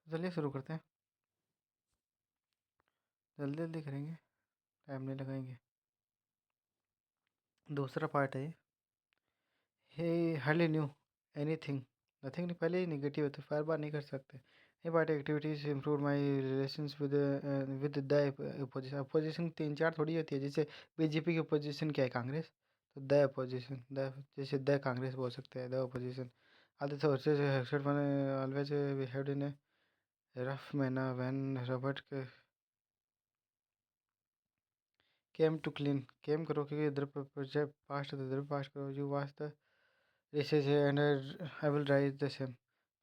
चलिए शुरू करते हैं। जल्दी जल्दी करेंगे, टाइम नहीं लगाएंगे। दूसरा पार्ट है हे हार्डली न्यू एनीथिंग नथिंग नहीं, पहले ही निगेटिव है तो बार बार नहीं कर सकते। ये part activities improve my relations with the opposition. Opposition तीन चार थोड़ी होती है, जैसे बीजेपी की अपोजिशन क्या है, कांग्रेस। तो द अपोजिशन, द जैसे द कांग्रेस बोल सकते हैं, द अपोजिशन। आधे तो मैंने always behaved in a rough manner when Robert came to clean. Came करो क्योंकि इधर प्रोजेक्ट पास्ट है तो इधर पास्ट करो। You wash the dishes and I will dry the same.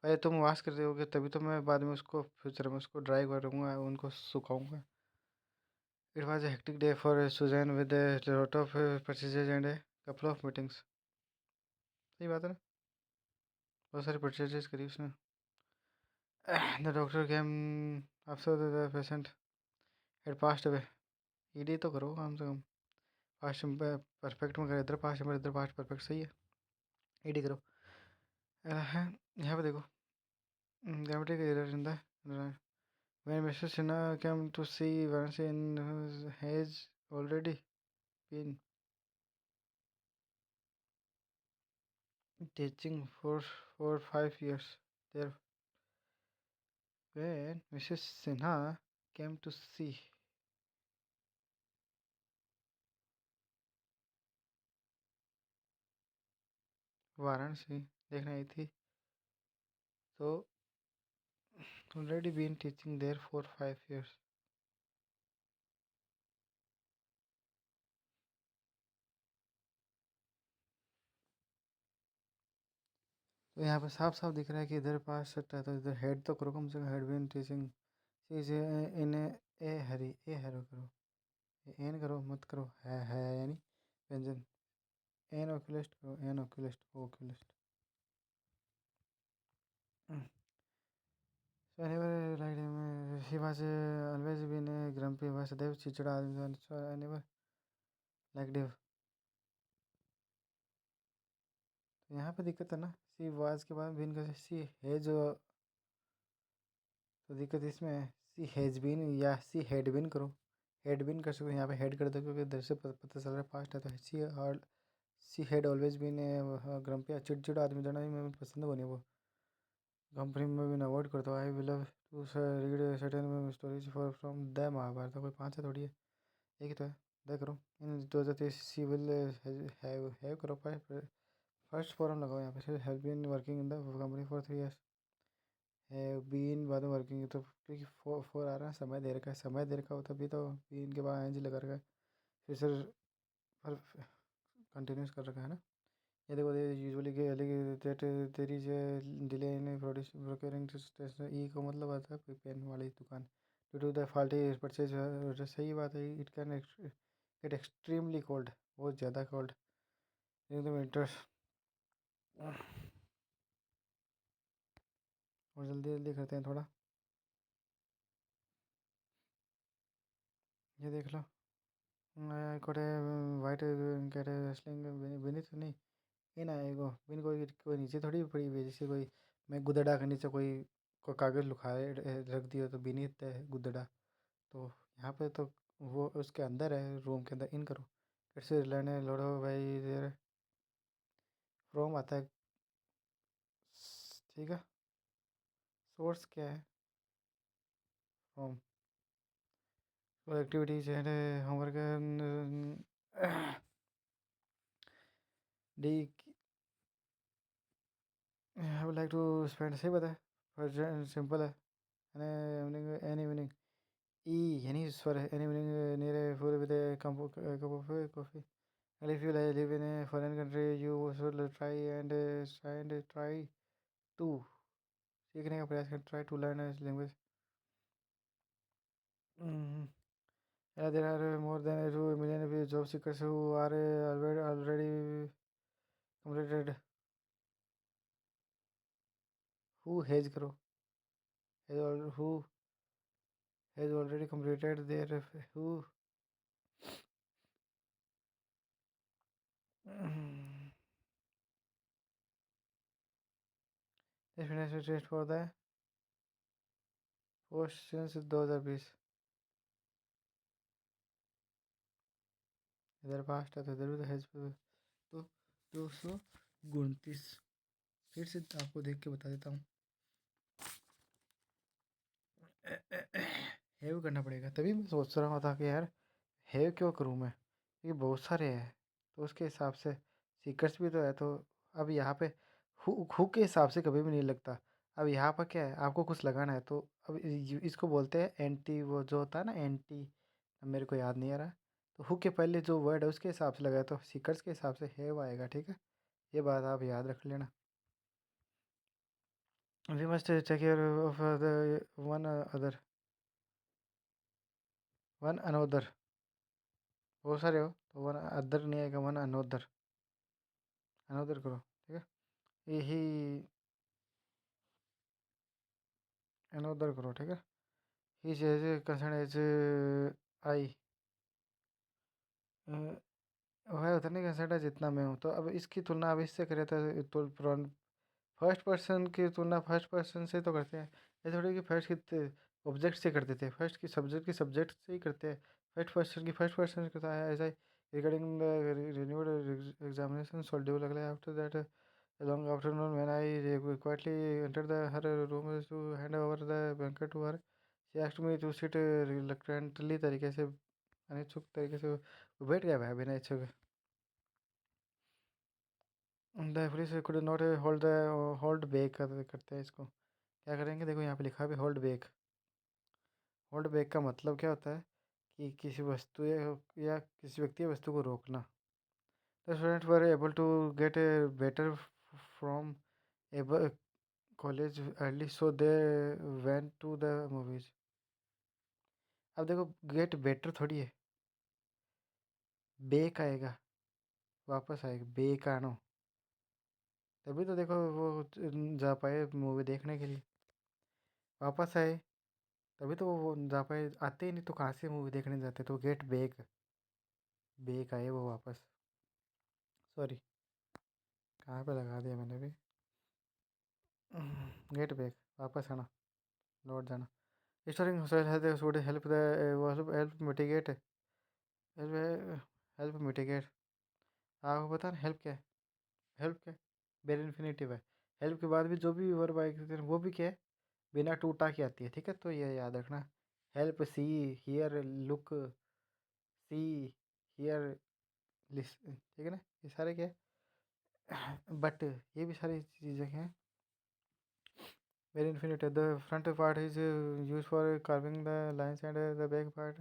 पहले तुम वाश कर दोगे तभी तो मैं बाद में उसको फ्यूचर में उसको ड्राई करूँगा, उनको सुखाऊंगा। It was a hectic day for Suzanne with lot of purchases and a couple of meetings. सही बात है ना, बहुत सारी परचेजेज करी उसने। The doctor came after the patient had passed away. ED तो करो कम से कम, पास्ट परफेक्ट में करे, इधर पास्ट में इधर पास्ट परफेक्ट सही है, ईडी करो। यहाँ पे देखो, grammatic error in the when Mr. Sinha came to see Varanasi in has already been teaching for 5 years there. When Mrs. Sinha came to see Varanasi देखने आई थी, तो already been teaching there for 5 years। तो यहाँ पे साफ साफ दिख रहा है कि इधर पास सेट है, तो इधर हेड तो करो कम से कम, हेड बीन टीचिंग इसे इन ए हरी, ए हरो करो, एन करो मत करो, है यानी व्यंजन। एन ओक्यूलिस्ट करो, N ओक्यूलिस्ट ओक्यूलिस्ट। So I never liked him. He was always been a grumpy, was Dev चिड़चिड़ा आदमी था, so I never liked him। तो यहाँ पे दिक्कत है ना, सी वाज के बाद बिन का सी है जो, तो दिक्कत इसमें है। सी हैज बीन या सी हेड बिन करो, हेड बिन कर सकते हो, यहाँ पे हेड कर दो क्योंकि इधर से पता चल रहा है पास्ट है, तो सी हेड ऑलवेज बीन ग्रम्पी, चिड़चिड़ा आदमी था ना, मैं पसंद बनी वो। कंपनी में भी अवॉइड करता हूँ। I will love to read certain stories for from the Mahabharata. कोई पाँच है थोड़ी है, एक ही तो है। द करो इन 2023 सी विल हैव करो पाए फर्स्ट फॉरम लगाओ यहाँ पे। Have been working in the company for 3 years। Have been बाद में वर्किंग, तो क्योंकि फोर आ रहा है, समय दे रखा है, समय दे रखा हो तभी तो बीन के बाद एनजी लगा रखा है, फिर सर पर कंटिन्यूस कर रखा है ना। ये देखो, यूजुअली तेरी जो डिले इन प्रोक्योरिंग ई को मतलब आता है पेन वाली दुकान। Due to the faulty purchase, सही बात है। It can get extremely cold, बहुत ज़्यादा कोल्ड इन द विंटर्स। और जल्दी जल्दी करते हैं थोड़ा, ये देख लो। कोटे वाइट कैट रेसलिंग विनीत नहीं, इन आएगो बिन कोई नीचे थोड़ी पड़ी हुई है, जैसे कोई मैं गुदड़ा के नीचे कोई कागज़ लुकाए रख दिया तो बीनीत है गुदड़ा। तो यहाँ पे तो वो उसके अंदर है, रूम के अंदर। इन करो, कैसे लेने लड़ो भाई, इधर फ्रॉम आता है, ठीक है। सोर्स क्या है, फ्रॉम। और एक्टिविटीज है, होमवर्क डी। I would like to spend, सही पता है, पर सिंपल है। एनी इवनिंग ई यानी स्वर है, any evening near full with cup of coffee. And if you live in a foreign country, you should try to सीखने का प्रयास कर, try to learn a language। Yeah, there are more than 2 million job seekers who are already completed, who has करो, who has already completed their who। This financial test for the question 2020। इधर past है तो इधर भी तो has पे। तो 229। फिर से आपको देख के बता देता हूँ। हैव करना पड़ेगा, तभी मैं सोच रहा था कि यार हैव क्यों करूँ मैं, ये बहुत सारे हैं। तो उसके हिसाब से सीकर्स भी तो है। तो अब यहाँ पे हु के हिसाब से कभी भी नहीं लगता। अब यहाँ पर क्या है, आपको कुछ लगाना है तो अब इसको बोलते हैं एंटी, वो जो होता है ना एंटी, अब मेरे को याद नहीं आ रहा। तो हु के पहले जो वर्ड है उसके हिसाब से लगाए तो सीकर्स के हिसाब से हैव आएगा, ठीक है। ये बात आप याद रख लेना। We must check your of the one other, one another. बहुत सारे हो तो वन अदर नहीं आएगा, वन अनोदर। अनोदर करो, ठीक है। यही अनोदर करो, ठीक है। ही एज कंसर्न एज आई, वह उतने कंसर्न है जितना मैं हूँ। तो अब इसकी तुलना अब इससे करें तो फर्स्ट पर्सन की तुलना फर्स्ट पर्सन से तो करते हैं। ऐसे थोड़ी कि फर्स्ट की ऑब्जेक्ट से करते थे, फर्स्ट की सब्जेक्ट से ही करते हैं। फर्स्ट पर्सन की फर्स्ट पर्सन करता है ऐसा ही। Regarding the renewed examination schedule अगले after that long afternoon when I quietly enter the her room to hand over the banker to her, she asked me to sit reluctantly, तरीके से अनिच्छुक तरीके से वो बैठ गया भाई बिना इच्छुक। The police could not hold back करते हैं इसको। क्या करेंगे, देखो यहाँ पे लिखा है होल्ड बैक। होल्ड बैक का मतलब क्या होता है कि किसी वस्तु या किसी व्यक्ति या वस्तु को रोकना। The student were able to get a better from college early so they went to the movies. अब देखो गेट बेटर थोड़ी है, बेक आएगा, वापस आएगा, बेक आनो। तभी तो देखो वो जा पाए मूवी देखने के लिए, वापस आए। तभी तो वो जा पाए, आते ही नहीं तो कहाँ से मूवी देखने जाते। तो गेट बेक, बेक आए वो वापस। सॉरी, कहाँ पे लगा दिया मैंने भी। गेट बैक, वापस आना, लौट जाना। Storing would help the help mitigate, help mitigate. आपको पता है हेल्प क्या है? हेल्प क्या है? बेर इन्फिनेटिव है। हेल्प के बाद भी जो भी वर्ब आएगी वो भी क्या है, बिना टूटा की आती है, ठीक है। तो ये याद रखना। Help, see, here, look, see, here, ठीक है ना। ये सारे क्या है बट ये भी सारी चीज़ें हैं। Very infinite. The front part is used for carving the lines and the back part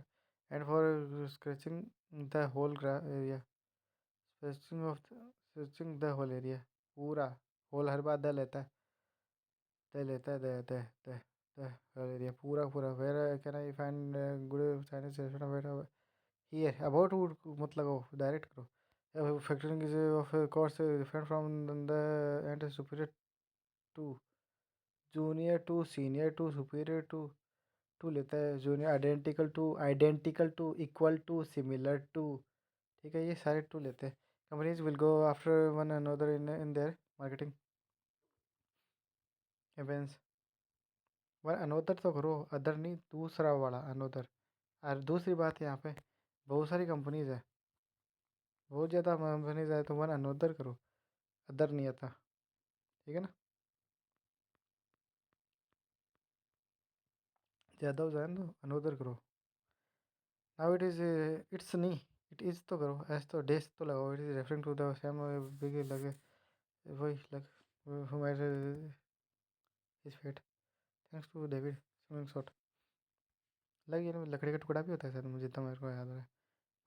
and for sketching the whole area. Sketching the whole area. पूरा whole हर बार द लेता है, द whole area पूरा पूरा। Where can I find good Chinese restaurant? Where here about would मत लगाओ, direct करो। Factoring is of course different from the and superior to, junior to, senior to, superior to लेता है। Junior, identical to, equal to, similar to, ठीक है। ये सारे to लेते हैं। Companies will go after one another in their marketing events. One another तो करो, अदर नहीं, दूसरा वाला अनोदर। और दूसरी बात यहाँ पे बहुत सारी कंपनीज है, बहुत ज़्यादा कंपनीज है, तो वन अनोदर करो, अदर नहीं आता, ठीक है ना। ज़्यादा हो जाए ना तो अनोदर करो। नाउ इट इज़, इट्स नहीं, इट इज़ तो करो, एस तो डेस तो लगाओ। It is referring to the same big लगे, वही लग हमारे इस फेट, thanks to David swimming shot. लगी ना, लकड़ी का टुकड़ा भी होता है सर, मुझे जितना मेरे को याद है।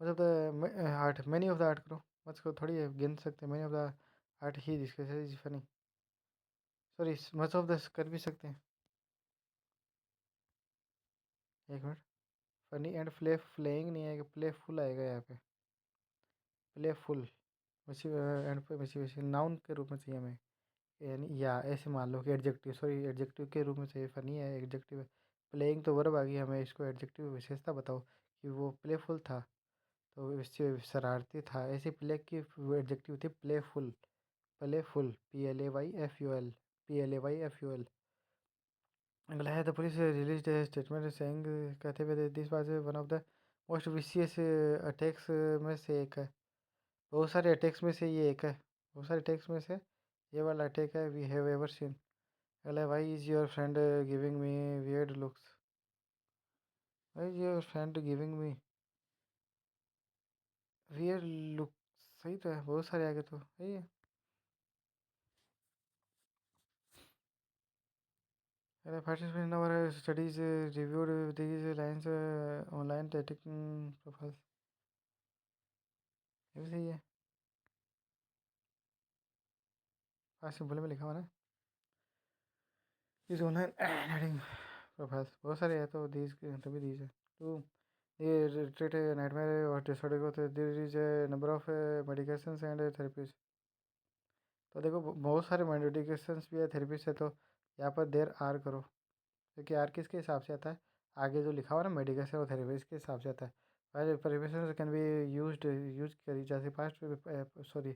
मतलब the art, many of the art करो, मत को थोड़ी है गिन सकते हैं। मैनी ऑफ द आर्ट ही जिसके funny, sorry much of the कर भी सकते हैं। एक मिनट, फनी एंड प्लेइंग नहीं आएगा, प्लेफुल आएगा यहाँ पे, प्लेफुल। वैसे एंड पे वैसे नाउन के रूप में चाहिए हमें, यानी या ऐसे मान लो कि एडजेक्टिव, सॉरी एडजेक्टिव के रूप में चाहिए। फनी है एडजेक्टिव है, प्लेइंग तो वर्ब आ गई, हमें इसको एडजेक्टिव विशेषता बताओ कि वो प्लेफुल था, तो इससे शरारती था। ऐसे प्ले की एडजेक्टिव थी प्लेफुल, प्लेफुल, PLAYFUL, PLAYFUL। अगला है the police release statement saying, कहते हुए this was one of the most vicious attacks में से एक है। बहुत सारे अटैक्स में से ये एक है। बहुत सारे अटैक्स में से ये वाला अटैक है वी हैव एवर सीन। अगला है why is your friend giving me weird looks. Why is your friend giving me weird look. सही तो है, बहुत सारे आगे तो सही है। अरे participant in our studies reviewed these lines online dating profile. ये भी सही है। सिंपल में लिखा हुआ ना इज ऑनलाइन डेटिंग प्रोफाइल्स, बहुत सारे हैं तो दीज तभी दीज है टू ये ट्रीट नाइटमेयर और डिसऑर्डर को there is a number of medications and therapies. तो देखो बहुत सारे मेडिकेशंस भी है, थेरेपीज है, तो यहाँ पर देर आर करो क्योंकि आर किसके हिसाब से आता है, आगे जो लिखा हुआ ना मेडिकेशन और थेरेपीज के हिसाब से आता है। पहले प्रिपरेशन कैन बी यूज करी जैसे पास्ट, सॉरी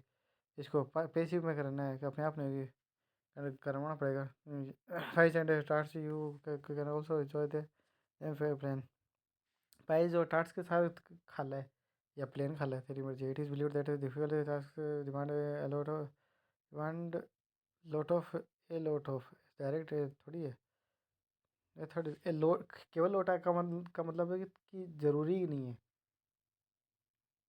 इसको पेसिव में करना है कि अपने आप नहीं करवाना पड़ेगा। Pies and tarts you can also enjoy the plan. Pies और टार्ट्स के साथ खा ले या प्लेन खा ले, तेरी मर्जी। It is believe that is difficult task demand A lot of demand lot of direct थोड़ी है। थोड़ी ए लोट केवल लोटा का मतलब है कि ज़रूरी ही नहीं है,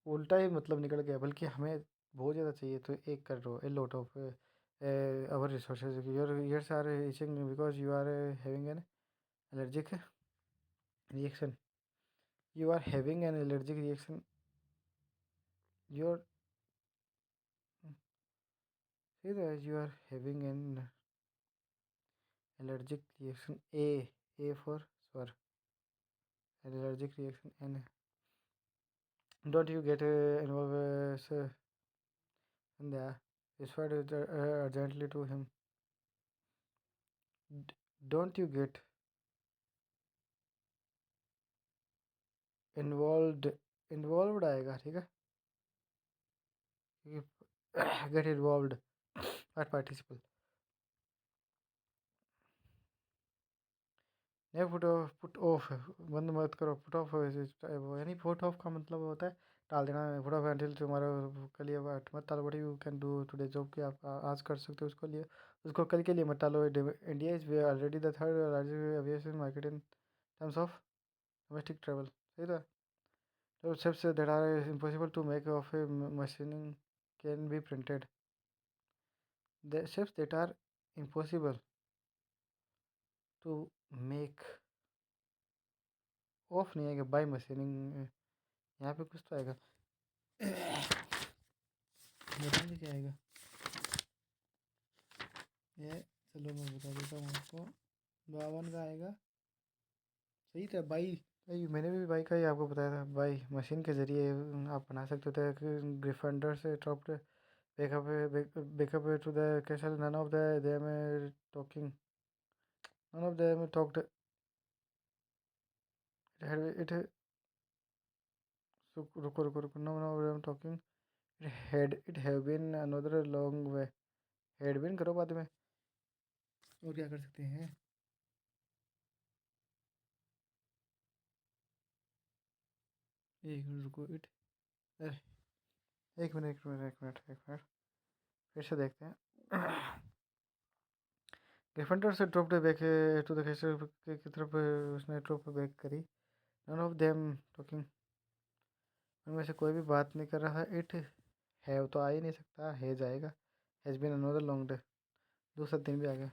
उल्टा ही मतलब निकल गया, बल्कि हमें बहुत ज़्यादा चाहिए तो एक कर दो a lot of our resources your ears are itching because you are having an allergic reaction. You are having an allergic reaction your you are having an allergic reaction A for swer, an allergic reaction N. Don't you get involved in the whispered urgently to him. Don't you get involved, involved आएगा ठीक है, get involved not participle। नहीं put off बंद मत करो, put off यानी put off का मतलब होता है टाल देना। पुट ऑफ एंटिल टुमारो, कल ये मत टालो, what you can do today, जॉब कि आप आज कर सकते हो उसको लिए, उसको कल के लिए मत टालो। India is already the third largest aviation market in terms of domestic travel. सही था। तो ships that are impossible to make of a machining can be printed. The ships that are impossible to make of नहीं आएगा by machining, यहाँ पे कुछ तो आएगा, बताइए क्या आएगा ये। चलो मैं बता देता हूँ आपको, 52 का आएगा। सही था बाई। भाई मैंने भी बाई का ही आपको बताया था, बाई मशीन के ज़रिए आप बना सकते थे। ग्रिफंडर से dropped backup to the castle, none of the them talking, none of them talked it. रुको रुको रुको, no no them talking it have been another long way. Had been करो बाद में, और क्या कर सकते हैं। एक मिनट रुको, इट, एक मिनट एक मिनट एक मिनट एक मिनट, फिर से देखते हैं। डिफेंडर से drop back to the castle की तरफ उसने ड्रॉप बैक करी। नन ऑफ देम टॉकिंग, उनमें से कोई भी बात नहीं कर रहा था। इट हैव तो आ ही नहीं सकता, है जाएगा। Has been another long day, दूसरा दिन भी आ गया।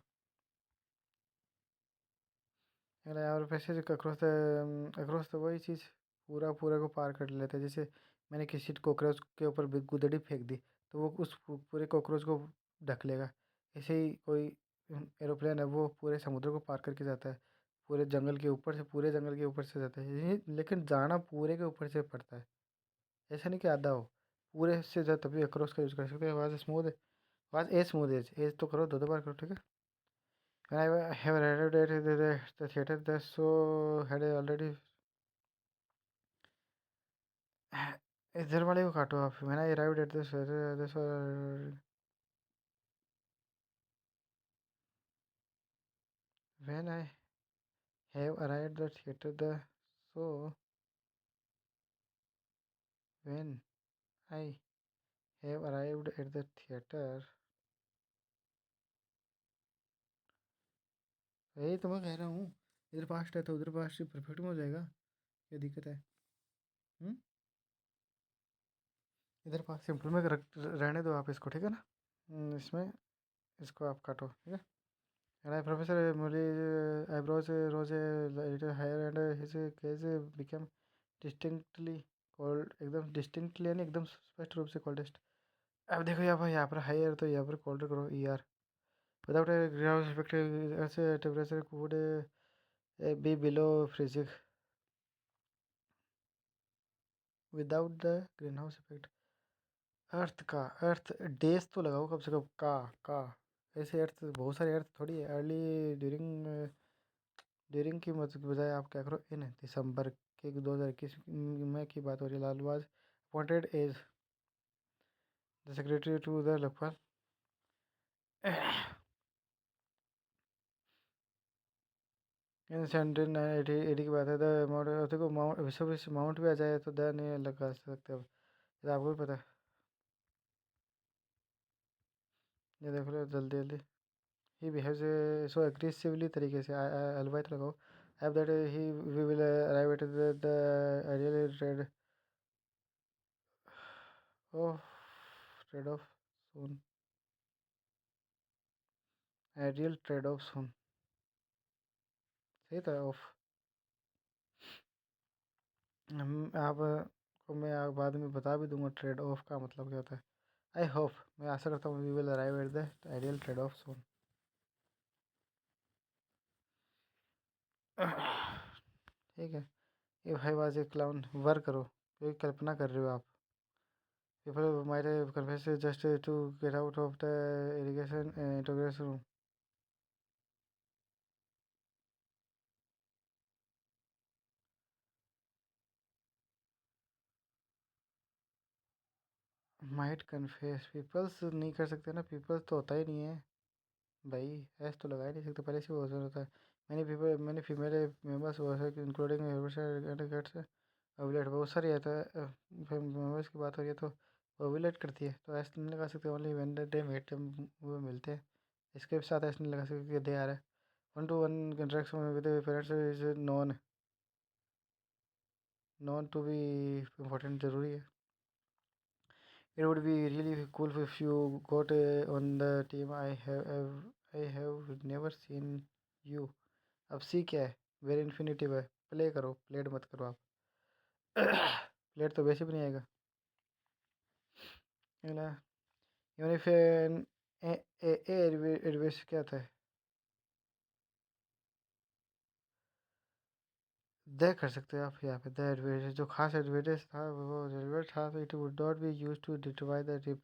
और पैसे अक्रॉस द वही चीज़ पूरा पूरा को पार कर लेते हैं। जैसे मैंने किसी कॉकरोच के ऊपर गुदड़ी फेंक दी तो वो उस पूरे कॉकरोच को ढक लेगा। ऐसे ही कोई एरोप्लेन है वो पूरे समुद्र को पार करके जाता है, पूरे जंगल के ऊपर से, पूरे जंगल के ऊपर से जाता है लेकिन जाना पूरे के ऊपर से पड़ता है। ऐसा नहीं कि आधा हो, पूरे से जा तभी अक्रॉस का यूज़ कर सकते हैं। आवाज़ स्मूथ है, आवाज़ ए स्मूथ एज तो करो, दो बार करो ठीक है। When I have arrived at the theater, the show had already. इधर वाले को काटो आप। When I arrived at the show, when I have arrived the theatre the so when I have arrived at the theatre. यही तो मैं कह रहा हूँ, इधर पास्ट है तो उधर पास्ट परफेक्ट में हो जाएगा, क्या दिक्कत है? हम्म? इधर पास्ट सिंपल में रहने दो आप इसको, ठीक है ना? इसमें इसको आप काटो, ठीक है? And I Professor Murli eyebrows rose a little higher and his gaze became distinctly cold, एकदम distinctly यानी एकदम स्पष्ट रूप से coldest। अब देखो यहाँ पर हायर तो यहाँ पर कोल्डर करो E R. Without a greenhouse effect ऐसे temperature would be below freezing without the greenhouse effect. Earth days तो लगाओ कम से कम का ऐसे अर्थ बहुत सारे अर्थ थोड़ी है। अर्ली ड्यूरिंग ड्यूरिंग की बजाय आप क्या करो, इन दिसंबर के 2021 में की बात हो रही है। Lal was appointed as the secretary to the Lokpal. In 1780 की बात है। द माउंट देखो माउंट विश्व माउंट भी आ जाए तो द नहीं लगा सकते। अब ये आपको भी पता है, ये देख लो जल्दी जल्दी। ही बिहेव्स सो एग्रेसिवली तरीके से अलवाइट लगाओ। Have that he we will arrive at the ideal trade off trade off soon ideal trade off soon. सही था ऑफ। आप को मैं बाद में बता भी दूंगा ट्रेड ऑफ का मतलब क्या होता है। आई होप, मैं आशा करता हूँ we will arrive at the ideal trade off soon. ठीक है। ये भाई वाज ए क्लाउन वर्क करो, कोई कल्पना कर रहे हो आप। People might confess just to get out of the irrigation integration room. Might confess peoples नहीं कर सकते ना, पीपल्स तो होता ही नहीं है भाई, एस तो लगा ही नहीं सकते, पहले से वो होता है। Many people many female members including ovulate बहुत सारी आता है। मेम्बर्स की बात हो रही है तो ओवुलेट करती है, तो ऐसे नहीं लगा सकते। Only when the day met वो मिलते हैं, इसके साथ ऐसे नहीं लगा सकते कि दे आ रहा है। One two one interaction with parents is known to be important, ज़रूरी है। It would be really cool if you got on the team. I have never seen you. अब सी क्या है, वेरी इन्फिनेटिव है। प्ले करो, played मत करो आप। प्लेड तो वैसे भी नहीं आएगा, है ना? इवन इफ एडवेस क्या था, दे कर सकते हो आप यहाँ पे। द एडवेस जो खास एडवेटेज था वो रेलिवेंट था, it would not be use to determine the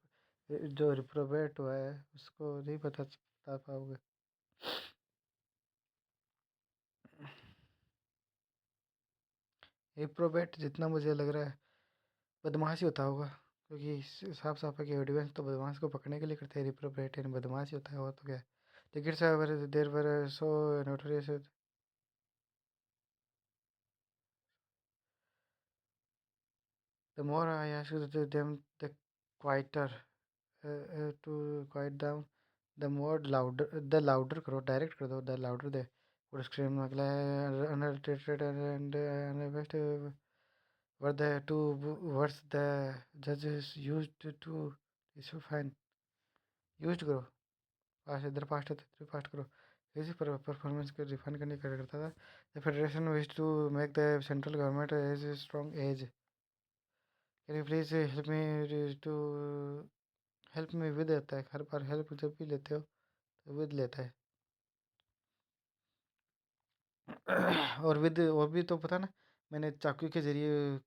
जो रिप्रोबेट हुआ है उसको नहीं बता पाओगे। रिप्रोबेट जितना मुझे लग रहा है बदमाश ही होता होगा, क्योंकि साफ साफ है कि एविडेंस तो बदमाश को पकड़ने के लिए करते हैं। रिप्रोबेट यानी बदमाश ही होता है, और तो क्या है। Tickets there were so notorious. The more I asked them the quieter to quiet down the more louder the louder करो, डायरेक्ट कर दो the louder they would scream. अगला है unaltered and unbiased were the two words the जजेस used to issue fine. Used करो, past इधर past है तो इधर पास्ट करो। इसी पर परफॉर्मेंस को रिफाइन करने का करता था। The federation wish to make the central government as strong as. Can you please help me to help में विद आता है, हर बार हेल्प जब भी लेते हो तो विद लेता है। और विद और भी तो पता ना, मैंने चाकू के जरिए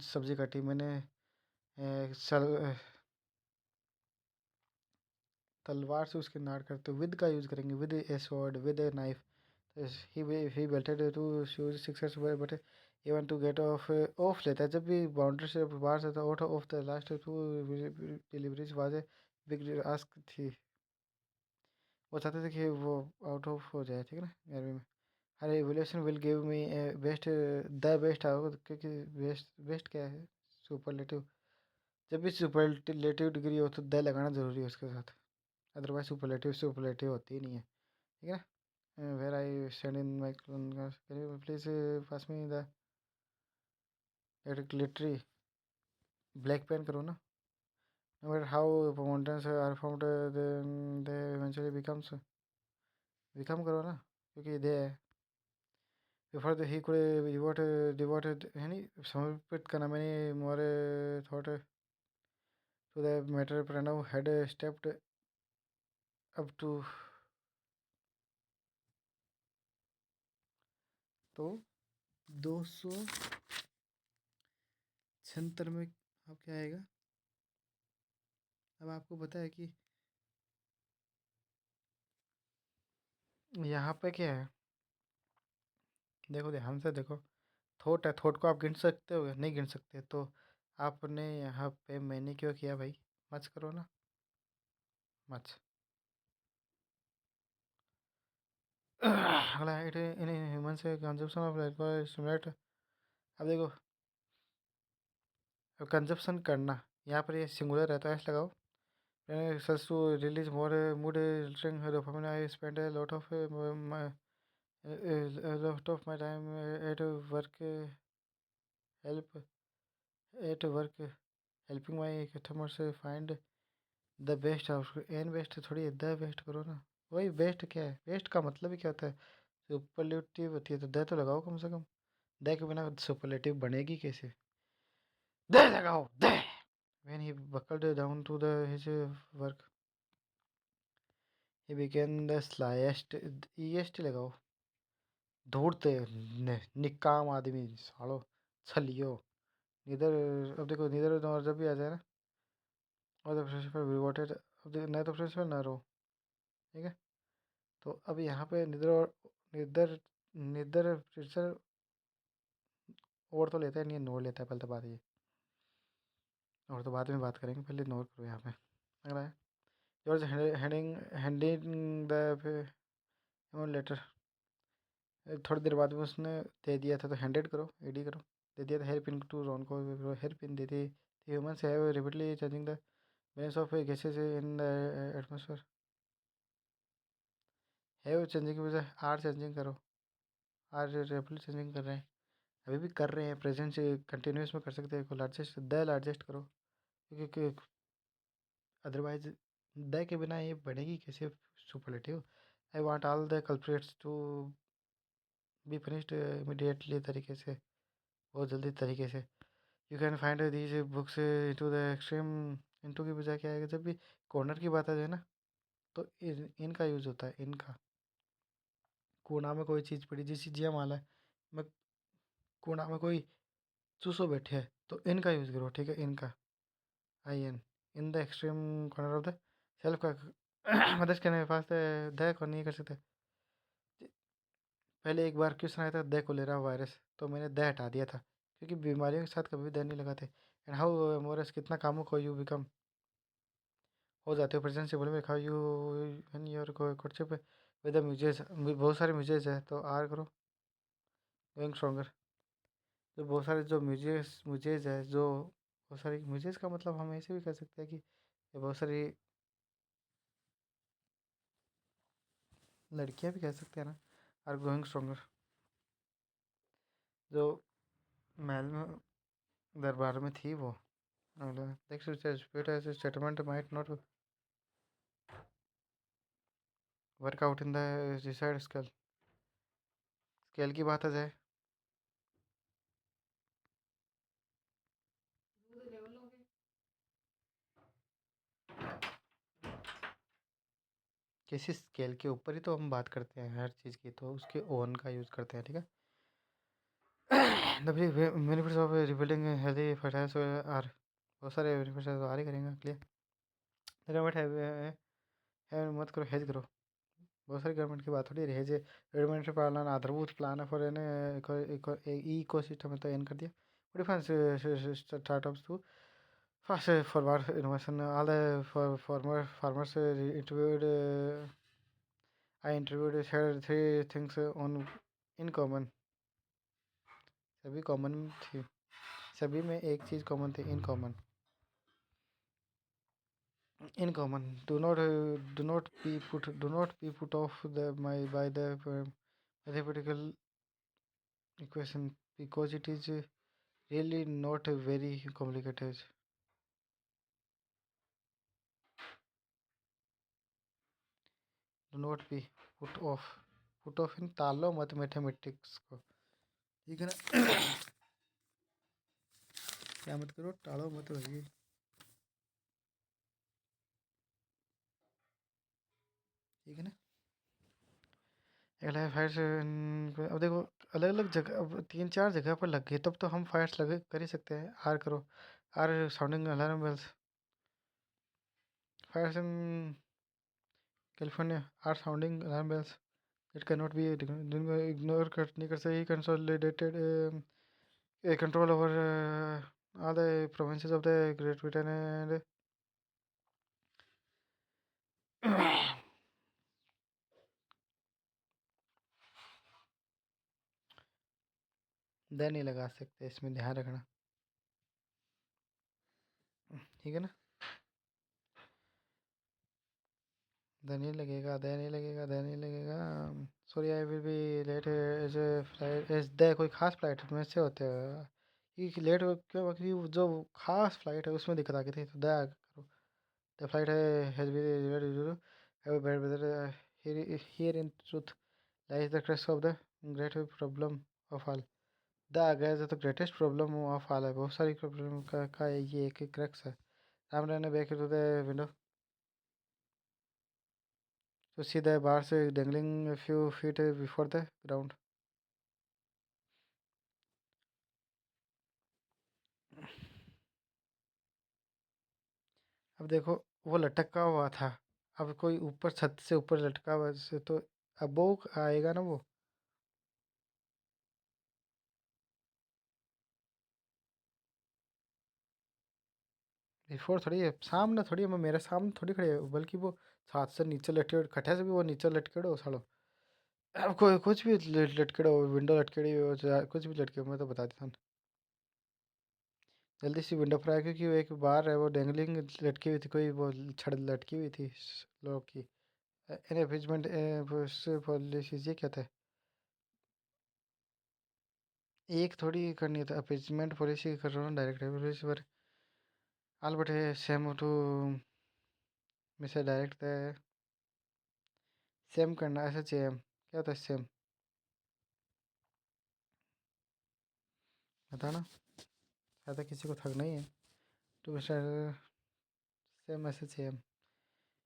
सब्जी काटी मैंने। तलवार से उसके नाड़ करते विद का यूज़ करेंगे, with a sword with a knife. He belted two shoes sixers but even to get off लेता है जब भी बाउंड्री से बाहर से out of the last two deliveries was a big ask थी। वो चाहते थे कि वो आउट ऑफ हो जाए, ठीक है ना, गर्मी में। Her evolution will give me best, the best आओ, क्योंकि बेस्ट बेस्ट क्या है, सुपरलेटिव। जब भी सुपरलेटिव डिग्री हो तो द लगाना ज़रूरी है उसके साथ, अदरवाइज सुपरलेटिव सुपरलेटिव होती ही नहीं है, ठीक है ना। Where I stand in my, can you please pass me the literary black pen करो ना। No matter how mountains are formed, they eventually become करो ना, क्योंकि दे है। Before he could devoted यानी समर्पित करना, many more thought to the matter, Pranav had stepped up to। तो 276 में अब क्या आएगा, अब आपको पता है कि यहाँ पे क्या है, देखो ध्यान से देखो, थोट है, थोट को आप गिन सकते हो या नहीं गिन सकते, तो आपने यहाँ पे मैंने क्यों किया भाई, मच करो ना, मच। अगला इट इन ह्यूमन से कंजप्शन ऑफ स्टिमुलेट। अब देखो, कंजप्शन करना, यहाँ पर ये सिंगुलर रहता है, ऐसे लगाओ। Such to release more mood lifting dopamine, I spend a lot of my time at work, help at work helping my customers find the best of an best थोड़ी है, द बेस्ट करो ना। वही best क्या है, best का मतलब ही क्या होता है, सुपरलेटिव होती है तो द तो लगाओ कम से कम, द के बिना सुपरलेटिव बनेगी कैसे, द लगाओ the. When he buckled down to the his work, he became the slyest, EST लगाओ, धूर्त निकाम आदमी सालो छलियो, इधर। अब देखो नीदर और जब भी आ जाए ना, और द प्रिंसिपल रिवॉर्टेड, अब देखो नहीं तो प्रिंसिपल ना रहो, ठीक है। तो अब यहाँ पे निधर और निधर, निधर प्रिंसिपल और तो लेता है नहीं, नोट लेता है, पहले तो बात ये, और तो बाद में बात करेंगे, पहले नोट करो यहाँ पे। अगला है yours handing handing the letter, थोड़ी देर बाद में उसने दे दिया था, तो हैंडेड करो, एडी करो, दे दिया था हेयर पिन टू रॉन को, हेयर पिन दे दी। Humans have repeatedly changing the balance of gases in the atmosphere, have changing की वजह आर चेंजिंग करो, आर रेपली चेंजिंग कर रहे हैं, अभी भी कर रहे हैं, प्रेजेंट से कंटिन्यूस में कर सकते हैं, को लार्जेस्ट द लार्जेस्ट करो, क्योंकि अदरवाइज द के बिना ये बनेगी कैसे superlative. I want all the culprits to be finished immediately तरीके से, बहुत जल्दी तरीके से। You can find these books into the extreme, into की बजाय क्या आएगा, जब भी कॉर्नर की बात आ जाए ना, तो इनका यूज़ होता है, इनका। कोना में कोई चीज़ पड़ी, जैसी जिया माला है, मैं कोना में कोई चूसो बैठे है, तो इनका यूज़ करो, ठीक है, इनका, I an, in the extreme corner of the self का मदद करने के पास द को नहीं कर सकते। पहले एक बार क्वेश्चन आया था, द कोलेरा वायरस, तो मैंने द हटा दिया था, क्योंकि बीमारियों के साथ कभी भी द नहीं लगाते। एंड हाउ मोरस, कितना कामुक हो यू बिकम, हो जाते हो प्रेजेंट से, बोले खाओ you in your courtship with muses, बहुत सारे म्यूजेस है, तो आर करो, गोइंग स्ट्रॉन्गर। जो बहुत सारे जो म्यूजेस म्यूजेस है, जो बहुत सारी म्यूजेस का मतलब हम ऐसे भी कर सकते हैं कि ये बहुत सारी लड़कियां भी कह सकते हैं ना, आर ग्रोइंग स्ट्रॉन्गर। जो महल में दरबार में थी वो, statement might not work out in the decide scale, scale की बात आ जाए, किसी स्केल के ऊपर ही तो हम बात करते हैं हर चीज़ की, तो उसके ओन का यूज़ करते हैं, ठीक है। The benefits of rebuilding healthy fertiles are, बहुत सारे बेनिफिट्स तो आ ही करेंगे, क्लियर। गवर्नमेंट है मत करो, हेज करो, बहुत सारी गवर्नमेंट की बात हो रही है, हेज रेडिमेंट पालन आधारभूत plan for an eco system में, तो एन कर दिया। Defence startups to fast forward innovation, all the former farmers interviewed, I interviewed shared three things on in common, सभी कॉमन थी, सभी में एक चीज़ कॉमन थी, in common. In common, do not be put off by the mathematical equation, because it is really not a very complicated. Do not be put off, इन टालो मत mathematics को, ठीक है ना। क्या मत करो, टालो मत भैया, ठीक है ना। अगला है फाइट्स। अब देखो, अलग अलग जगह, अब 3-4 जगह पर लग गए, तब तो हम फाइट्स लगे कर ही सकते हैं। आर करो, are sounding alarm bells, fights in California are sounding alarm bells. It can not be, जिनको इग्नोर कर नहीं कर सकते, consolidated control over all the provinces of the great Britain and दे नहीं लगा सकते, इसमें ध्यान रखना, ठीक है ना। दे नहीं लगेगा, दे नहीं लगेगा, दे नहीं लगेगा। Sorry I will be late, as a flight as the, कोई खास फ्लाइट में से होते हैं कि लेट क्यों, क्योंकि जो खास फ्लाइट है उसमें दिक्कत आ गई थी, तो द करो। The flight has been have bad weather here in truth lies the crux of the great problem of all. The आ गया जो तो ग्रेटेस्ट प्रॉब्लम ऑफ ऑल है, बहुत सारी प्रॉब्लम का ये एक क्रक्स है। राम रहने बैक टू द विंडो, तो see the bars dangling a few feet before the ground. अब देखो, वो लटका हुआ था, अब कोई ऊपर छत से ऊपर लटका हुआ से, तो अब वो आएगा ना वो। बिफोर थोड़ी है, सामने थोड़ी है, मैं मेरे सामने थोड़ी खड़े है, बल्कि वो छत से नीचे लटके, खटे से भी वो नीचे लटके हो सालो। अब कोई कुछ भी लटके हो, विंडो लटके हो, कुछ भी लटके हो, मैं तो बता देता हूँ। जल्दी से विंडो पर आया, क्योंकि वो एक बार है वो डेंगलिंग लटकी हुई थी, कोई वो छड़ लटकी हुई थी लोग की। एनएफिजमेंट पॉलिसीज ये क्या था, एक थोड़ी करनी था, अपीजमेंट पॉलिसी कर रहा हूँ, डायरेक्ट पॉलिसी पर आलबट है सेम टू मिसे डायरेक्ट है, सेम करना ऐसा चाहिए। क्या होता है सेम, बताना, ज़्यादा किसी को थकना ही है। टू मिस्टर सेम ऐसा चाहिए।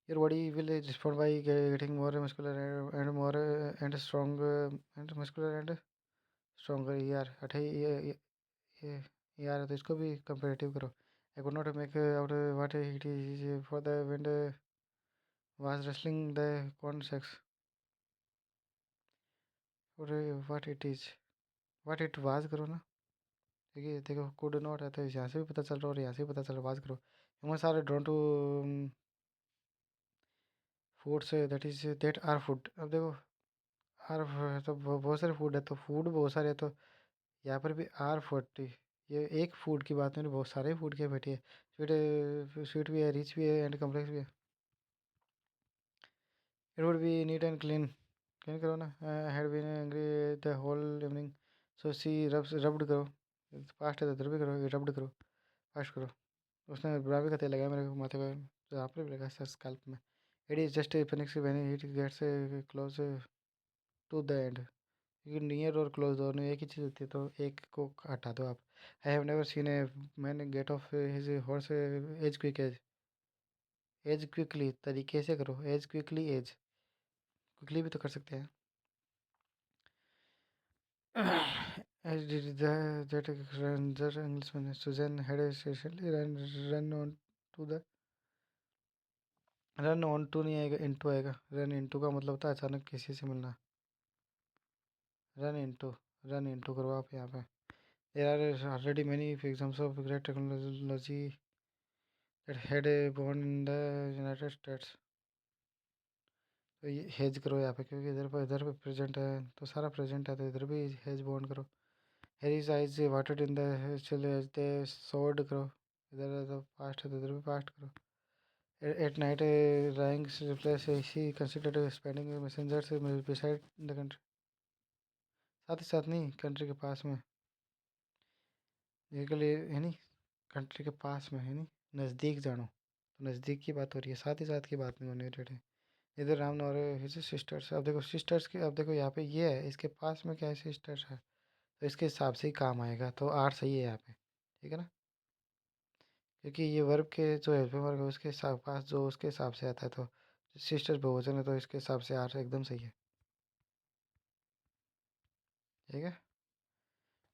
Your body will respond by getting more muscular and more and strong and muscular and stronger. यार अठे ये यार, तो इसको भी कंपेरेटिव करो। I could not make out what it is for the wind was wrestling the concepts, और what it is, what it was करो ना, ठीक है। देखो could not है, तो यहाँ से भी पता चल रहा है और यहाँ से भी पता चल रहा है, was करो। Human are drawn to foods that is that are food. अब देखो, आर तो बहुत सारे फूड है, तो फूड बहुत सारे है, तो यहाँ पर भी आर 40, ये एक फूड की बात नहीं, बहुत सारे फूड की बैठी है। स्वीट, स्वीट भी है, रिच भी है एंड कम्प्लेक्स भी है। It would be neat and clean, clean करो ना। Had been angry the whole evening, so see rubbed करो, फास्ट है तो इधर भी करो, ये रब्ड करो, फास्ट करो। उसने गुलाबी का तेल लगाया मेरे माथे पे, तो यहाँ पर भी लगा सर स्कैल्प में। It is just a phoenix when it gets close to the end, क्योंकि नियर और क्लोज दोनों एक ही चीज़ होती है, तो एक को हटा दो आप। I have never seen a man get off his horse as quick as quickly, तरीके से करो, एज क्विकली, एज क्विकली भी तो कर सकते हैं। As did the that ranger Englishman Susan had essentially run on to नहीं आएगा, इनटू आएगा। रन इनटू का मतलब होता है अचानक किसी से मिलना। रन इनटू, रन इनटू करो आप यहाँ पे। There are already many examples of great technology that had born in the United States. तो ये हेज करो यहाँ पे, क्योंकि इधर पे प्रेजेंट है तो सारा प्रेजेंट है, तो इधर भी हेज बॉन्ड करो। हैरीज आइज वाटेड इन द चले दे सोड करो, इधर तो पास्ट है तो इधर भी पास्ट करो। एट नाइट रैंक्स रिप्लेस इसी considered spending messengers beside the country, साथ ही साथ नहीं कंट्री के पास में, ये लिए है नहीं, कंट्री के पास में है नहीं, नज़दीक जानो, तो नज़दीक की बात हो रही है, साथ ही साथ की बात नहीं होनी है। इधर राम और हिज सिस्टर्स, अब देखो सिस्टर्स के, अब देखो यहाँ पे ये है, इसके पास में क्या है, सिस्टर्स है, तो इसके हिसाब से ही काम आएगा, तो आर सही है यहाँ पे, ठीक है ना, क्योंकि ये वर्ब के जो हेल्पिंग वर्ब है उसके हिसाब पास जो उसके हिसाब से आता है, तो सिस्टर्स बहुवचन है तो इसके हिसाब से आर एकदम सही है, ठीक है।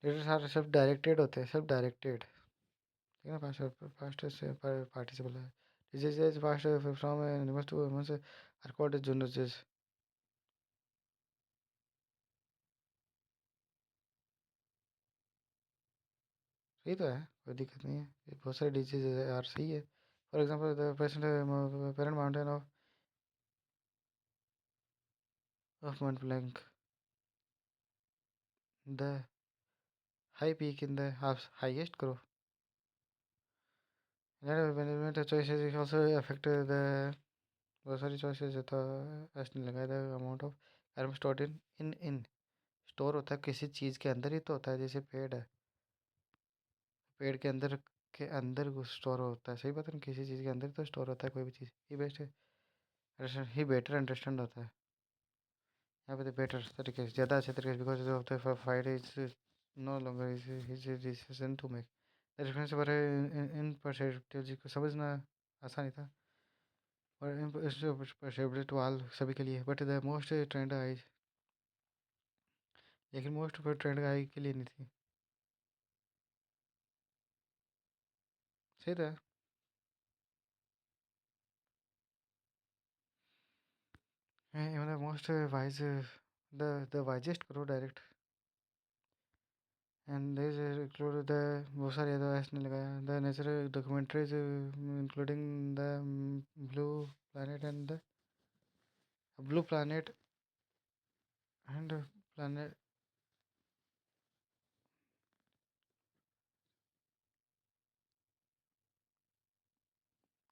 लेटर्स आर सेल्फ डायरेक्टेड होते हैं, सेल्फ डायरेक्टेड, ठीक है ना, फास्ट से पार्टिसिपल है, disease fast from animals to humans are called zoonosis, सही तो है, कोई दिक्कत नहीं है, ये बहुत सारी डिजीज आर सही है। For example the parent parent mountain of Mount Blanc, the high peak in the highest करो, management choices also affect the, बहुत सारी चॉइसेस है तो ऐसे नहीं लगाया, the amount of carbon stored in store होता है किसी चीज़ के अंदर ही तो होता है, जैसे पेड़ है, पेड़ के अंदर स्टोर होता है, सही बात है ना, किसी चीज़ के अंदर तो स्टोर होता है कोई भी चीज़, ही बेस्ट है, ही बेटर अंडरस्टैंड होता है, यहाँ पे तो बेटर तरीके से, ज़्यादा अच्छे तरीके से, because of the fight is no longer is decision to make, the difference पर इन परसेप्टिव को समझना आसान ही था, और इन परसेप्टिव टू ऑल सभी के लिए, बट द मोस्ट ट्रेंड आई, लेकिन मोस्ट ट्रेंड आई के लिए नहीं थी, सही था। मतलब मोस्ट वाइज, द वाइजेस्ट करो direct, and this include the, बहुत सारे तो ऐसे नहीं लगाया, the natural documentaries including the blue planet and the blue planet and planet,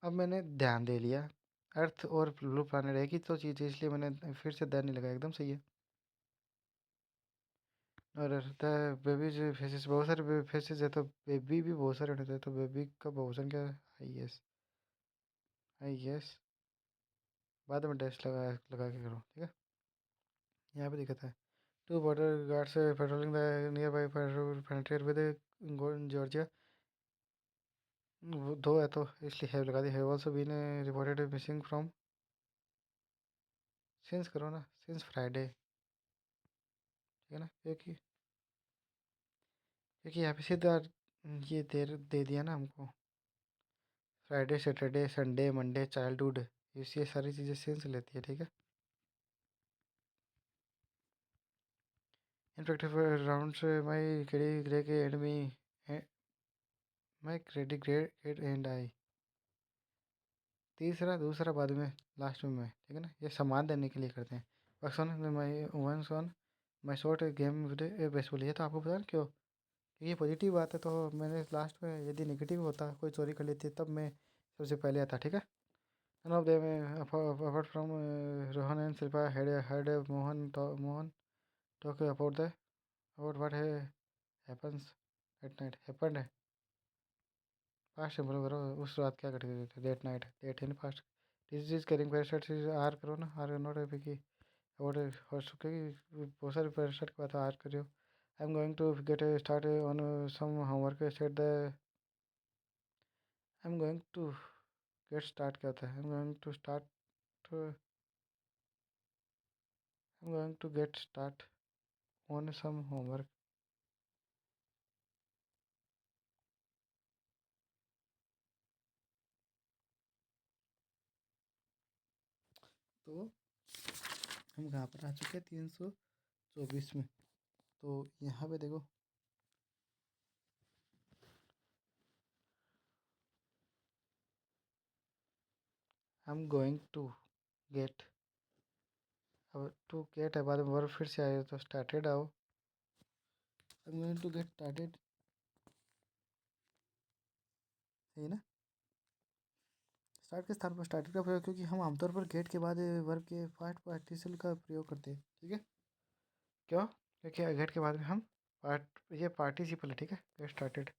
अब मैंने ध्यान दे लिया, अर्थ और ब्लू प्लानट एक ही तो चीज़ है, इसलिए मैंने फिर से ध्यान नहीं लगाया, एकदम सही है। और द बेबीज फेसेस, बहुत सारे फेसेस है तो बेबी भी बहुत सारे होते हैं, तो बेबी का बहुवचन क्या है, आई एस, आई एस, बाद में डैश लगा के करो, ठीक है। यहाँ पे दिक्कत है, two border guards patrolling the nearby frontier with Georgia, two है तो इसलिए हैव लगा दी, have also been reported missing from, since करो ना, सिंस फ्राइडे, ठीक है ना, क्योंकि यहाँ पे सीधा ये दे दिया ना हमको, Friday Saturday Sunday Monday childhood, ये सारी चीज़ें सेंस लेती है, ठीक है। In practice rounds my credit grade के and me, my credit grade and I, तीसरा दूसरा बाद में लास्ट में मैं, ठीक है ना, ये सम्मान देने के लिए करते हैं। बस on my once on my short game baseball, ये तो आपको पता है क्यों, ये पॉजिटिव बात है, तो मैंने लास्ट में यदि नेगेटिव होता कोई चोरी कर लेती तब मैं सबसे पहले आता, ठीक है। None of them, apart from Rohan and Silpa, had heard Mohan talk about what happens at night. Happened है, past में बोलो करो, उस रात क्या घट गया था, that night, that in past. This is carrying parasites is R करो ना, R not a biggie. और हो सके कि बहुत सारे parasite की बात R करियो. I'm going to get a start on some homework. Said the I'm going to get start क्या होता है? I'm going to start. I'm going to get start on some homework. तो हम कहाँ पर आ चुके हैं, 324 में, तो यहाँ पे देखो, I am going to get अब टू गेट है, बाद में वर्ब फिर से आए तो स्टार्टेड आओ। I am going to get started, सही है ना। स्टार्ट के स्थान पर स्टार्टेड का प्रयोग, क्योंकि हम आमतौर पर गेट के बाद वर्ब के पार्ट पार्टिसिपल का प्रयोग करते हैं, ठीक है। क्यों? क्योंकि गेट के बाद में हम ये पार्टिसिपल है, ठीक है। Get started.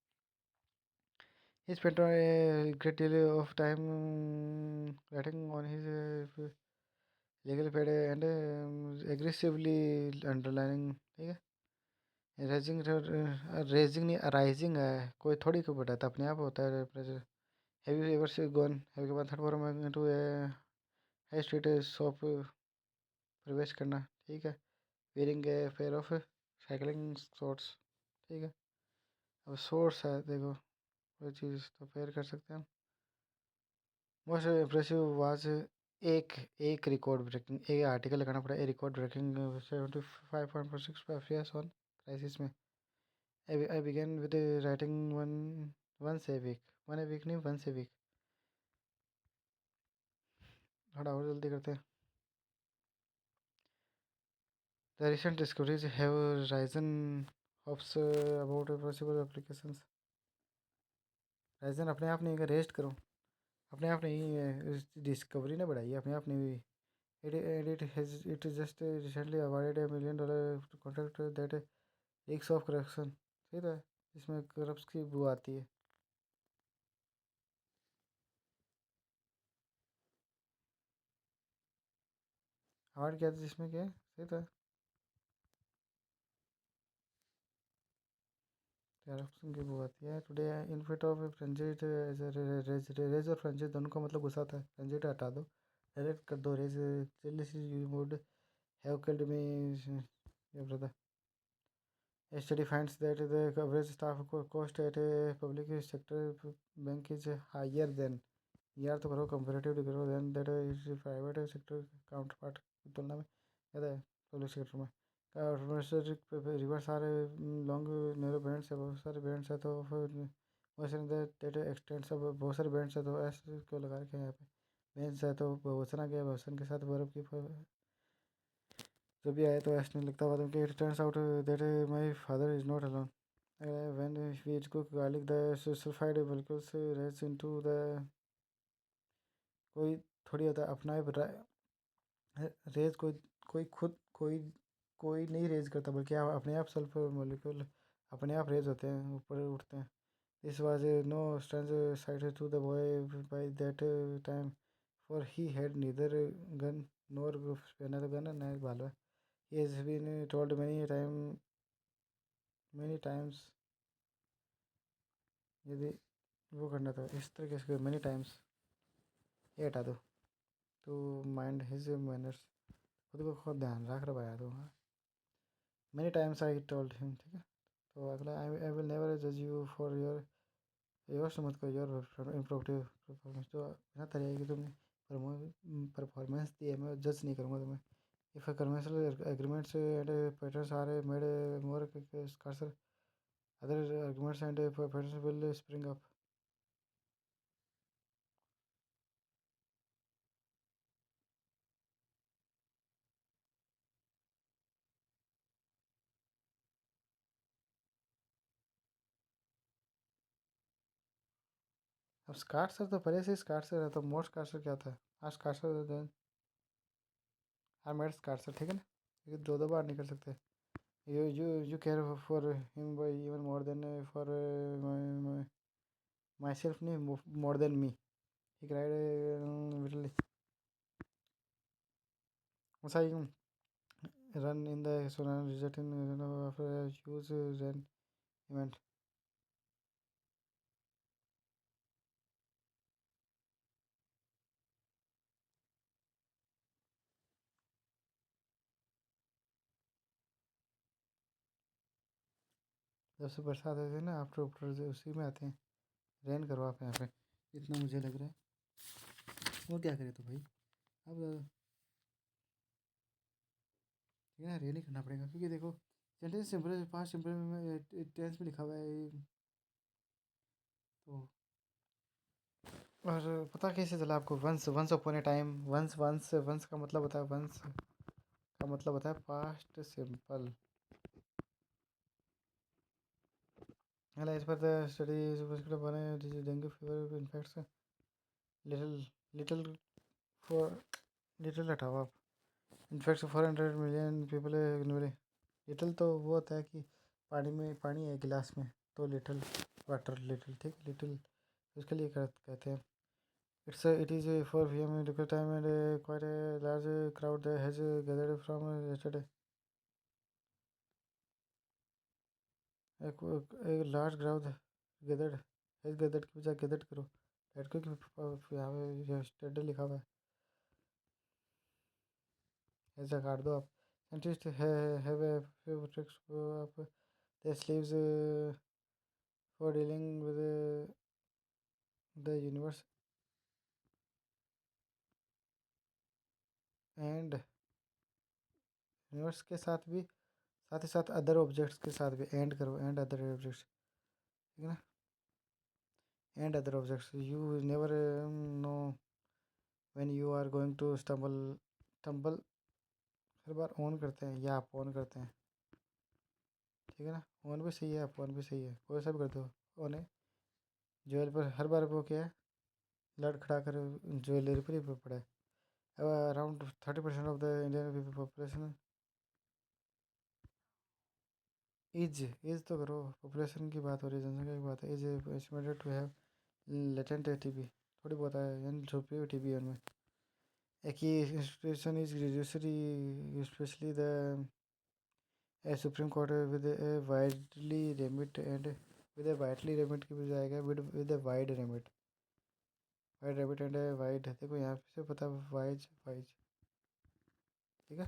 He spent a great deal of time writing on his legal pad and aggressively underlining, ठीक है। रेजिंग रेजिंग नहीं, राइजिंग है, कोई थोड़ी को बताता, अपने आप होता है pressure. Have you ever see gone, have के बाद third form to a high street shop प्रवेश करना, ठीक है। Wearing a pair of cycling shorts, ठीक है। अब शॉर्ट्स है, देखो कोई चीज़ तो पेयर कर सकते हैं हम। मोस्ट इम्प्रेसिव वाज एक एक रिकॉर्ड ब्रेकिंग, एक आर्टिकल लिखाना पड़ा, a record breaking 75.46 affairs on crisis में। I began with writing once a week, one a week नहीं, वंस ए वीक। थोड़ा और जल्दी करते हैं। The recent discoveries have risen hopes about possible applications. Risen अपने आप नहीं, रेस्ट करो, अपने आप नहीं, डिस्कवरी ने बढ़ाई है, अपने आप नहीं हुई। It just recently awarded $1 million contract that reeks of corruption. सही तो है, इसमें करप्ट की बू आती है। अवार्ड क्या था जिसमें, क्या है, सही तो है, करप्शन की बू आती है। Today in fit of frenzied rage और फ्रेंजिट दोनों का मतलब गुस्सा था। फ्रेंजिट हटा दो, डायरेक्ट कर दो raise. Jealousy you would have killed me, ये brother. A study finds that the average staff cost at a public sector bank is higher than, यार तो करो कंपेरेटिवली करो, then that is private sector counterpart की तुलना में ज़्यादा है पब्लिक सेक्टर में। रिवर्स सारे लॉन्ग नैरो बैंड्स है, बहुत सारे बैंड्स है, तो फिर डेटा एक्सटेंड्स है, बहुत सारे बैंड्स है, तो ऐसे क्यों लगा रखे हैं यहाँ पे। बैंड्स है तो बहुवचना के बहुवचन के साथ वर्ब की जो भी आए तो ऐसे नहीं लगता बाद में कि it turns out that my father is not alone. When we cook garlic the sulphide molecules race into the, कोई थोड़ी होता है अपना रेज, कोई कोई खुद कोई कोई नहीं रेज करता, बल्कि आप अपने आप सल्फर मोलिक्यूल अपने आप रेज होते हैं, ऊपर उठते हैं। This was no strange sight to the boy by that time, for he had neither gun nor, पहना तो गन न भाला। He has been told many times, यदि वो करना था इस तरीके से मेनी टाइम्स, ये हटा दो। टू माइंड हिज मैनर्स, खुद को खुद ध्यान रख रहा है तो। Many times I told him, ठीक है। तो अगला, आई विल नेवर जज यू फॉर योर से मत करो योर इम्प्रोडक्टिव परफॉर्मेंस, तो बिना तरह कि तुमने परफॉर्मेंस दी है, मैं जज नहीं करूँगा तुम्हें। If commercial agreements and patterns are made more scarcer, other arguments and patterns will spring up. अब स्कार्सर तो पहले से ही स्कार्सर है, तो मोर स्कार्सर क्या था, आज स्कार्सर देन आई मेड स्कार्सर, ठीक है ना। ये दो दो बार नहीं कर सकते। You care for him by even more than for myself, नहीं, more than me, he cried bitterly. Once I run in the Sonan result in after a huge rain event. जब से बरसात आती है ना, आफ्टर आफ्टर से उसी में आते हैं। रेन करो आप यहाँ पे, इतना मुझे लग रहा है। और क्या करें तो भाई, अब ठीक है ना, रेन ही करना पड़ेगा, क्योंकि देखो सेंटेंस सिंपल है, पास्ट सिंपल में टेंस में लिखा हुआ है तो। और पता कैसे चला आपको, once once upon a time, once once once का मतलब होता है वंस, का मतलब होता है पास्ट सिंपल। इस पर स्टडी बने dengue fever infects little little for little हटाओ आप infects 400 million people annually. Little तो वो होता है कि पानी में पानी है गिलास में, तो लिटिल वाटर लिटिल, ठीक, लिटिल उसके लिए कहते हैं। It is 4 p.m. local time and quite a large crowd has gathered from yesterday. एक लार्ज क्राउड गदड़ है, गदड़ की बजाय गदड़ करो, लड़कों की यहाँ पे स्टडी लिखा हुआ है, ऐसा काट दो आप। Scientist have a few tricks up their sleeves for dealing with the universe and universe के साथ भी, साथ ही साथ अदर ऑब्जेक्ट्स के साथ भी, एंड करो, एंड अदर ऑब्जेक्ट्स, ठीक है ना, and other objects. You never know when you are going to stumble. हर बार ऑन करते हैं या आप ऑन करते हैं, ठीक है ना, ऑन भी सही है, आप ऑन भी सही है, कोई सा भी करते हो ऑन है। ज्वेल पर हर बार वो क्या है, लड़ खड़ा कर ज्वेलरी पर ही पड़ा है। अब around 30% of the Indian people population is तो करो, पॉपुलेशन की बात हो रही है, जनसंख्या की बात है। Is estimated to have latent TB, थोड़ी बहुत है यानी छुपी हुई टीबी उनमें। A key institution is judiciary, especially the a Supreme Court with a widely remit and with a widely remit की बजाय आएगा with a wide remit and a wide, देखो यहाँ से पता वाइज वाइज, ठीक है।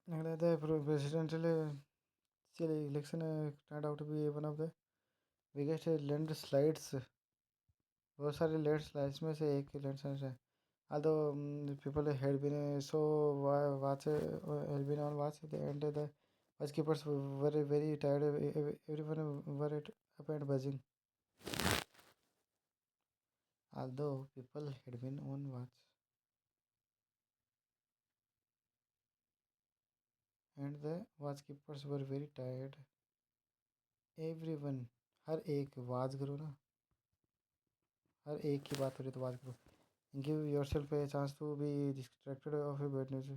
अगला था presidential election turned out to be one of the biggest landslides, बहुत सारे landslides में से एक landslide है। Although people had been had been on watch, and the watchkeepers were very tired. Everyone were up and buzzing. Although people had been on watch, and the watchkeepers were very tired. Everyone, हर एक was करो ना, हर एक की बात हो रही तो was करो। Give yourself a chance to be distracted of a bad news.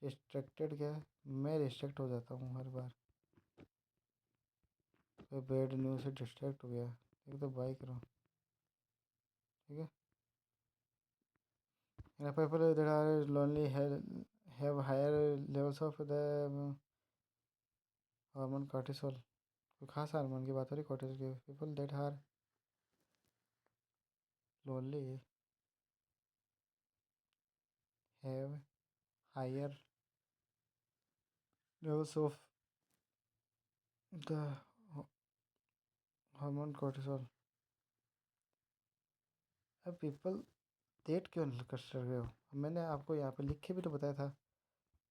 Distracted क्या है, मैं डिस्ट्रैक्ट हो जाता हूँ हर बार, तो बैड न्यूज़ से डिस्ट्रैक्ट हो गया, एक तो बाई करो, ठीक है। People that are lonely have higher levels of the hormone cortisol, कोई खास हार्मोन की बात हो रही cortisol की। People that are lonely have higher levels of the hormone cortisol। अब पीपल डेट क्यों कर रहे हो, मैंने आपको यहाँ पे लिख के भी तो बताया था,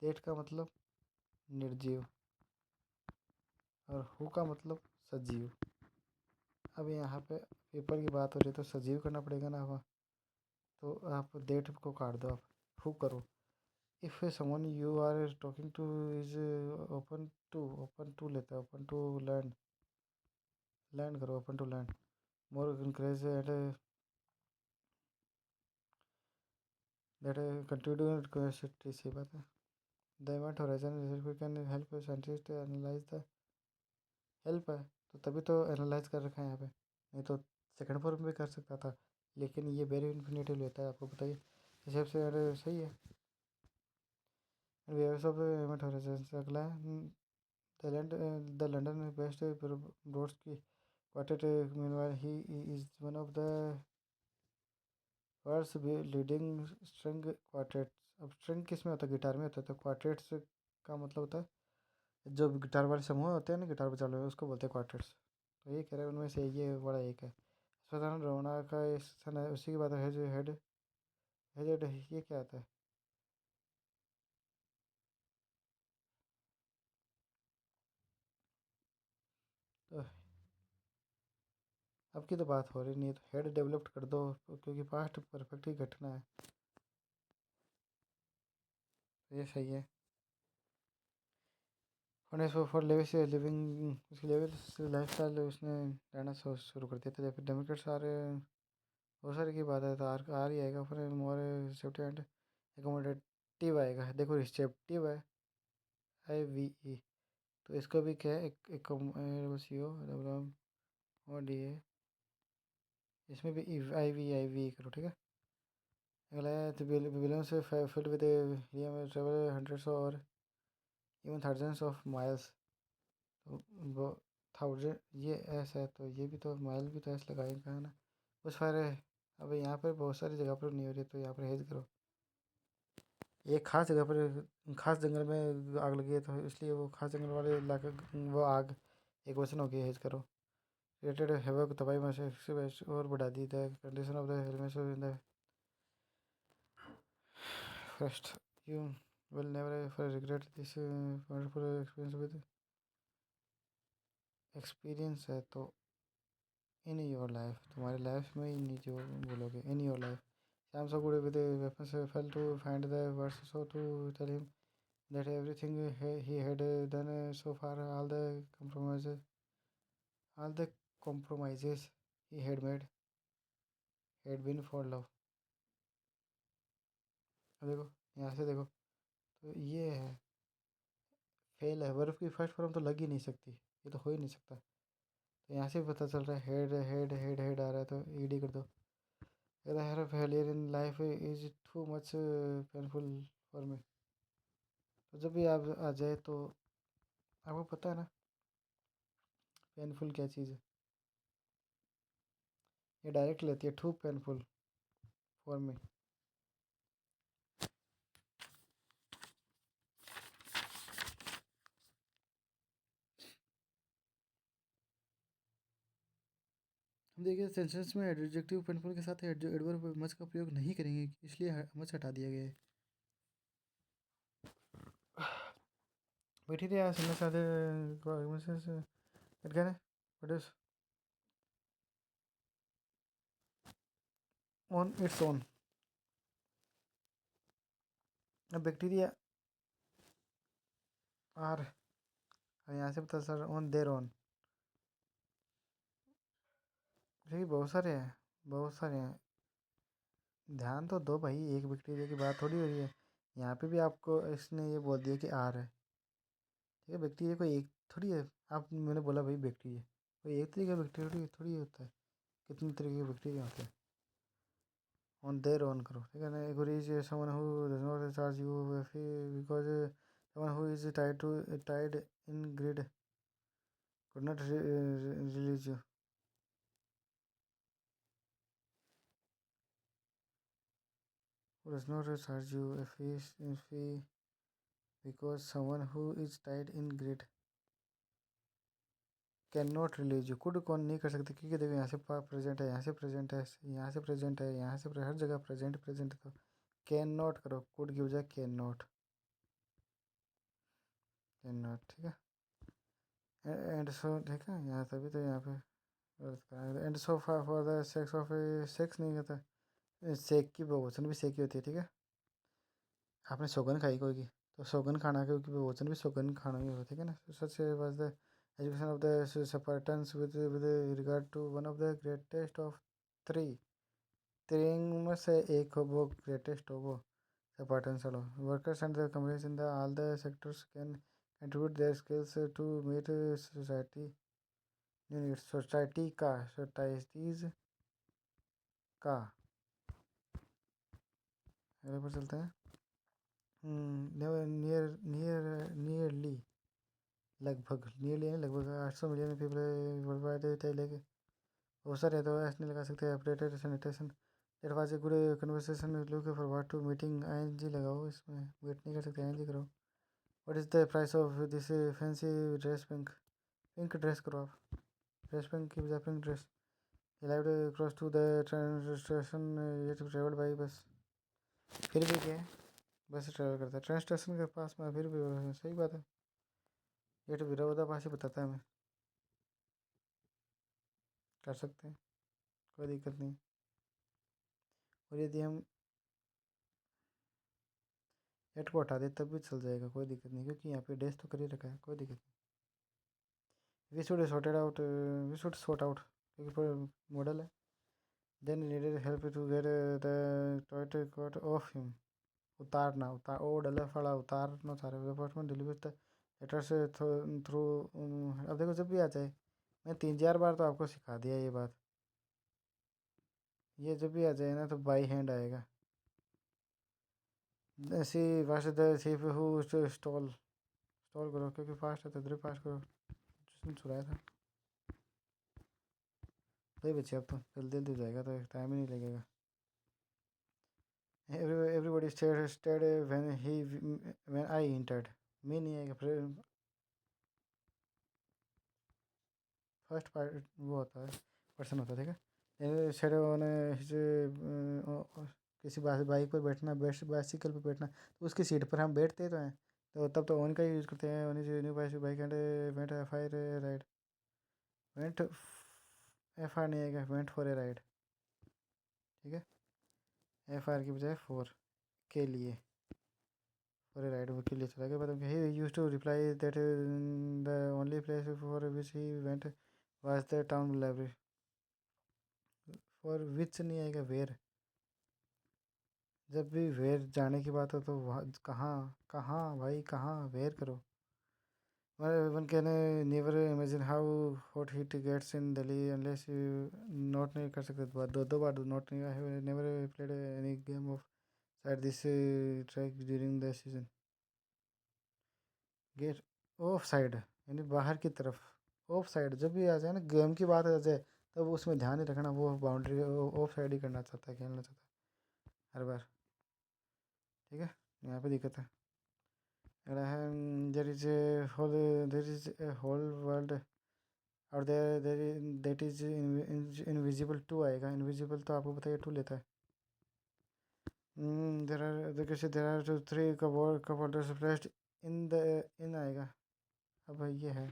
डेट का मतलब निर्जीव और हु का मतलब सजीव। अब यहाँ पे पीपल की बात हो रही है तो सजीव करना पड़ेगा ना, अब तो आप डेट को काट दो, आप हु करो। If someone you are talking to is open to लेता है, ओपन टू लर्न, लर्न करो, open to learn, more encourage and that continue curiosity, सी बात है। The event horizon research can help scientist analyze the, help है तो तभी तो एनालाइज कर रखा है यहाँ पे, नहीं तो सेकंड फॉर्म में भी कर सकता था, लेकिन ये वेरी इन्फिनेटिव लेता है, आपको बताइए इस हिसाब से, अरे सही है। वेव्स ऑफ इवेंट होराइजन अगला है, the London based Brodsky Quartet, meanwhile he is one of the world's leading string quartets. अब स्ट्रिंग किस में होता है, गिटार में होता है, तो क्वार्टेट्स का मतलब होता है जो गिटार वाले समूह होते हैं ना, गिटार बजा रहे उसको बोलते हैं क्वार्टेट्स। तो ये कह रहे हैं उनमें से ये बड़ा एक है। साधारण रोना का इस सन है, उसी की बात है, जो हेड हेड ये क्या आता है, तो अब की तो बात हो रही नहीं है, तो हेड डेवलप कर दो, क्योंकि पास्ट परफेक्ट ही घटना है। तो ये सही है। फॉर लिविंग उसकी लेवल लाइफ स्टाइल उसने रहना शुरू कर दिया था। जब डेमोक्रेट सारे बहुत सारे की बात है, तो आर ही आएगा, फिर मोर रिसेप्टिव एंड एकोमोडेटिव आएगा। देखो रिसेप्टिव है IVE, तो इसको भी क्या है, एक सी ओ और डी ए, इसमें भी IV करो, ठीक है। अगला है तो विलियम से filled with helium travel hundreds और इवन थाउजेंड्स ऑफ माइल्स। तो वो थाउजेंड ये ऐसा है, तो ये भी तो माइल भी तो ऐसे लगाएगा है ना। उस फायर है। अब यहाँ पर बहुत सारी जगह पर नहीं हो रही, तो यहाँ पर हेज करो। एक खास जगह पर खास जंगल में आग लगी है, तो इसलिए वो खास जंगल वाले इलाके वो आग एक वचन हो गया, हेज करो। क्रिएटेड हैवक तबाही में से और बढ़ा दी the condition of the helmet in the first. You will never ever regret this wonderful experience with experience है तो इन योर लाइफ, तुम्हारी लाइफ में ही नहीं जो बोलोगे, in your life. Sam so good with the weapons fell to find the words, so to tell him that everything he had done so far, all the compromises he had made had been for love। अब देखो, यहाँ से देखो, तो ये है fail है, बर्फ की फर्स्ट फॉर्म तो लग ही नहीं सकती, ये तो हो ही नहीं सकता। तो यहाँ से भी पता चल रहा है हेड हेड हेड हेड आ रहा है, तो ED कर दो। The failure in life is too much painful for me। तो जब भी आप आ जाए, तो आपको पता है ना पेनफुल क्या चीज़ है, ये डायरेक्ट लेती है, टू पेनफुल फॉर मी। हम देखिए सेंटेंस में एडजेक्टिव पेनफुल के साथ एडवर्ब मच का प्रयोग नहीं करेंगे, इसलिए मच हटा दिया गया है। बैक्टीरिया सिंगल साथ on its own. Bacteria are, यहाँ से पता चल ऑन देयर ऑन। देखिए बहुत सारे हैं, बहुत सारे हैं, ध्यान तो दो भाई, एक बैक्टीरिया की बात थोड़ी हो रही है। यहाँ पे भी आपको इसने ये बोल दिया कि आर है, ठीक है। बैक्टीरिया कोई एक थोड़ी है, आप मैंने बोला भाई बैक्टीरिया कोई एक तरीके का बैक्टीरिया थोड़ी होता है, कितने तरीके के बैक्टीरिया होते हैं। ऑन देयर ऑन करो, ठीक है ना। Agree is someone who does not charge you because someone who is tied in grid could not release you। Who does not charge you if he because someone who is tied in grid can not release you. Could कौन नहीं कर सकते, क्योंकि देखो यहाँ से present है, यहाँ से प्रेजेंट है, यहाँ से प्रेजेंट है, यहाँ से हर जगह प्रेजेंट प्रेजेंट। तो कैन नॉट करो, कुड की बजाय कैन नॉट, कैन नॉट, ठीक है। एंड सो ठीक है, यहाँ तभी तो यहाँ पे and so for the sex of sex नहीं कहता, सेक की बहुवचन भी सेक ही होती है, ठीक है। आपने सौगन खाई कोई की, तो सौगन खाना के बहुवचन भी सौगन खाना ही होता है, ठीक है ना। Such was the education of the Spartans with regard to one of the greatest of three. तीन में से एक हो वो ग्रेटेस्ट हो, वो स्पार्टन्स चलो। Workers and the companies in the all the sectors can contribute their skills to meet society needs. Societies का अगले पर चलते हैं। नियरली लगभग, नियरली लगभग 800 मिलियन पीपल वर्ल्ड वाइड लेके बहुत सारे, तो ऐसे नहीं लगा सकते। Updated sanitation it was a good conversation look forward to meeting. ING लगाओ, इसमें वेट नहीं कर सकते, ING करो। What is the price of this fancy dress? Pink, pink dress करो आप, ड्रेस पिंक की बजाय pink dress. Live cross to the train station, ये ट्रेवल बाई बस। फिर भी क्या है, बस से ट्रैवल करता है ट्रेन स्टेशन के पास में, फिर भी सही बात है। ये तो विरोधाभासी बताता है, हमें कर सकते हैं। कोई दिक्कत नहीं। और यदि हम एट को हटा दें तब भी चल जाएगा, कोई दिक्कत नहीं, क्योंकि यहाँ पे डैश तो कर ही रखा है, कोई दिक्कत नहीं। वी शुड सॉर्ट आउट, क्योंकि मॉडल है। Then needed help to get the toilet coat off him. उतारना, ओ डला फड़ा उतारना चाह रहे डिपार्टमेंट डिलीवर द लेटर से थ्रू। अब देखो जब भी आ जाए, मैं 3-4 बार तो आपको सिखा दिया ये बात, ये जब भी आ जाए ना तो बाई हैंड आएगा। ऐसी was the thief who stole stole करो, क्योंकि फास्ट है तो इधर फास्ट करो, जिसने छुड़ाया था। वही बच्चे, अब तो जल्दी जल्दी हो जाएगा तो टाइम ही नहीं लगेगा। Everybody stared when I entered. मैं नहीं आएगा, फिर फर्स्ट पार्ट वो होता है, पर्सन होता है, ठीक है। शेड ने किसी बाइक पर बैठना, बाइसिकल पर बैठना, तो उसकी सीट पर हम बैठते तो हैं, तो तब तो ओन का यूज़ करते हैं। Own is new bike and went F I ride. Went F R नहीं आएगा, वेंट फॉर ए राइड, ठीक है। एफ आर की बजाय फॉर के लिए, फॉर ए राइड के लिए चला गया। मतलब he used to reply that the only place for which he went was the town library. For which नहीं आएगा, वेयर। जब भी वेयर जाने की बात हो तो वहाँ कहाँ, कहाँ भाई कहाँ, वेयर करो। One can never imagine how hot heat gets in Delhi unless you note नहीं कर सकते, दो बार नोट नहीं। I have never played any game off side this track during the season. Get off side यानी बाहर की तरफ, ऑफ साइड जब भी आ जाए ना, गेम की बात आ जाए, तब उसमें ध्यान ही रखना, वो बाउंड्री ऑफ साइड ही करना चाहता है, खेलना चाहता है हर बार, ठीक है। यहाँ पे दिक्कत है। अगर है there is a whole world और दैट इज इनविजिबल टू आएगा। इनविजिबल तो आपको पता है टू लेता है। There are two three cup holders placed in the in आएगा। अब ये है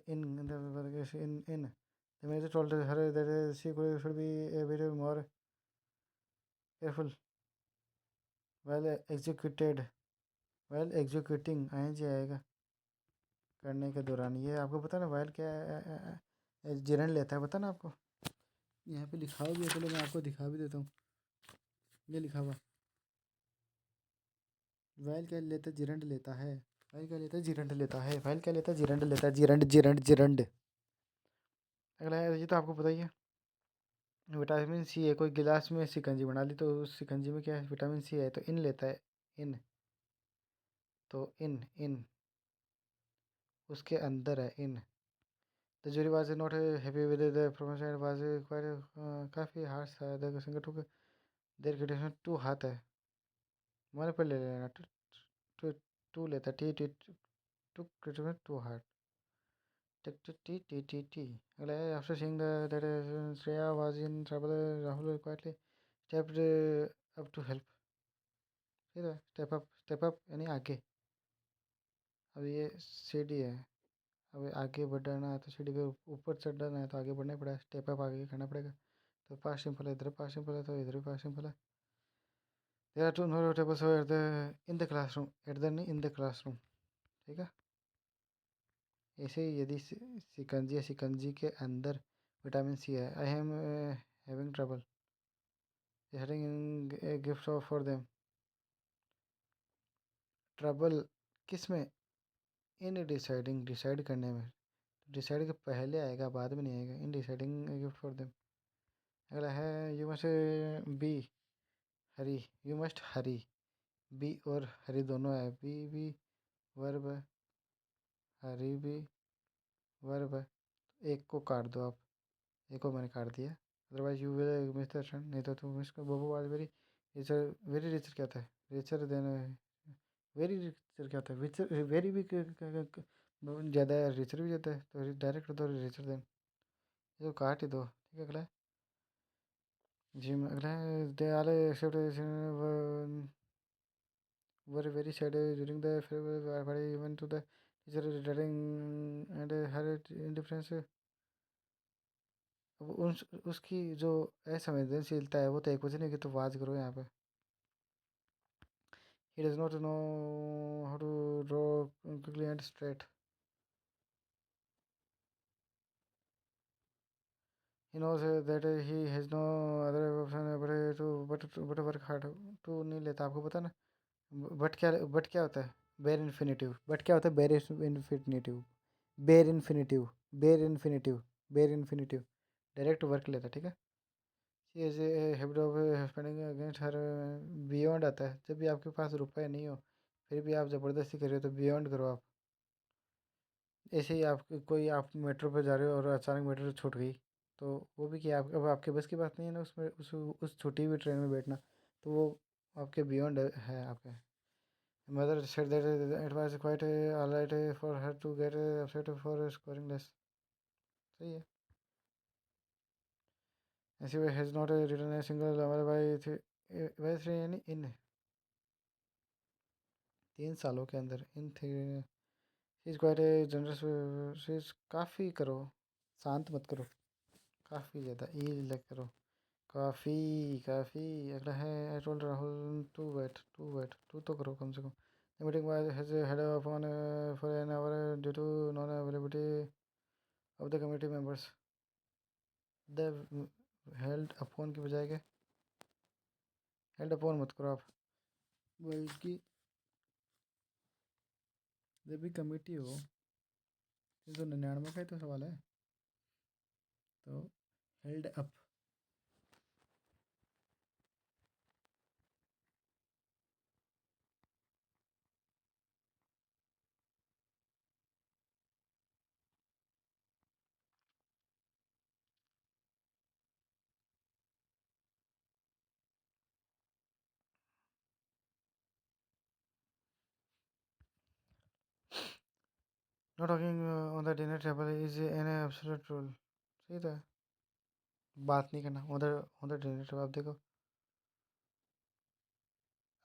in the major told her that she should be a bit more careful while executed while executing ing आएगा करने के दौरान। ये आपको पता ना वाइल क्या जिरन लेता है, पता ना आपको। यहाँ पे लिखा हुआ भी है, चलो मैं आपको दिखा भी देता हूँ। ये लिखा हुआ वाइल क्या लेता है, जिरंड लेता है। वाइल क्या लेता है, जिरंड लेता है। वाइल क्या लेता है, जिरंड लेता है। Gerund gerund gerund. अगला है, ये तो आपको पता ही है। विटामिन सी है, कोई गिलास में शिकंजी बना ली तो उस शिकंजी में क्या है, विटामिन सी है, तो इन लेता है। इन, तो इन इन उसके अंदर है in. The jury was not happy with the performance and was quite काफ़ी हार्श था। The singer to their criticism to हाथ है, मैंने पर ले लेना टू टू लेता T T to criticism to heart T T T T T T. अगला है, after seeing that Shreya was in trouble Rahul quietly stepped up to help. ठीक है, स्टेप अप यानी आगे। अब ये सीढ़ी है, अब आगे बढ़ना है तो सीढ़ी पे ऊपर चढ़ना है तो आगे बढ़ना ही पड़ेगा, स्टेप अप आगे करना पड़ेगा। तो पास सिंपल है, इधर पास सिंपल है तो इधर भी पास सिंपल है। There are two no tables at the in the classroom, at the नहीं इन द क्लासरूम, ठीक है। ऐसे ही यदि शिकंजी के अंदर विटामिन सी है। I am having trouble heading in gift for them. Trouble किस में, इन डिसाइडिंग, डिसाइड करने में। डिसाइड के पहले आएगा, बाद में नहीं आएगा। In deciding gift for them. अगला है, you must be hurry, you must hurry. Be और हरी दोनों है, बी वर्ब है, हरी भी वर्ब है। एक को काट दो आप, एक को मैंने काट दिया। Otherwise you will miss the trend, नहीं तो तुम इसको बबू आज वेरी रिचर, वेरी रिचर क्या होता है, रिचर देन वेरी रिचर क्या होता है, रिचर वेरी भी ज़्यादा है, रिचर भी ज़्यादा है, तो डायरेक्ट दो रिचर देन, इसको काट ही दो, ठीक है। अगला है जिम। अगला है दे आल accept were very sad during the farewell party, even to the teacher regarding and her indifference अब उसकी जो असंवेदनशीलता है वो तो एक वजह नहीं कि तो आवाज़ करो यहाँ पे। He does not know how to draw quickly and straight. He knows that he has no other option but work hard. To नहीं लेता, आपको पता ना। बट क्या होता है? बेर इन्फिनेटिव। बट क्या होता है? बेर इन्फिनेटिव। बेर इन्फिनेटिव। बेर इन्फिनेटिव। बेर इन्फिनेटिव डायरेक्ट वर्क लेता है, ठीक है। She is a habit of spending against her. Beyond आता है जब भी आपके पास रुपए नहीं हो फिर भी आप ज़बरदस्ती कर रहे हो तो बियॉन्ड करो आप। ऐसे ही आप कोई आप मेट्रो पे जा रहे हो और अचानक मेट्रो छूट गई तो वो भी क्या अब आपके बस की बात नहीं है ना उसमें उस छूटी हुई ट्रेन में बैठना, तो वो आपके बियॉन्ड है आपके। Mother said that it was quite alright for her to get upset for scoring less. सही है। ऐसे वे has not written a single number by three यानी इन 3 सालों के अंदर in three. She is quite a generous. She is काफ़ी करो, शांत मत करो, काफ़ी ज़्यादा ई लग करो। काफ़ी काफ़ी अगला है। I told Rahul to wait to तो करो कम से कम। The meeting was has held off on for an hour due to non availability of the committee members. The held upon की बजाय के हेल्ड अपॉन मत करो आप, बल्कि जब भी कमेटी हो। ये तो 99 का ही तो सवाल है, तो held up. Not talking on the dinner table is an absolute rule. सही था। बात नहीं करना उधर उधर डिनर टेबल। आप देखो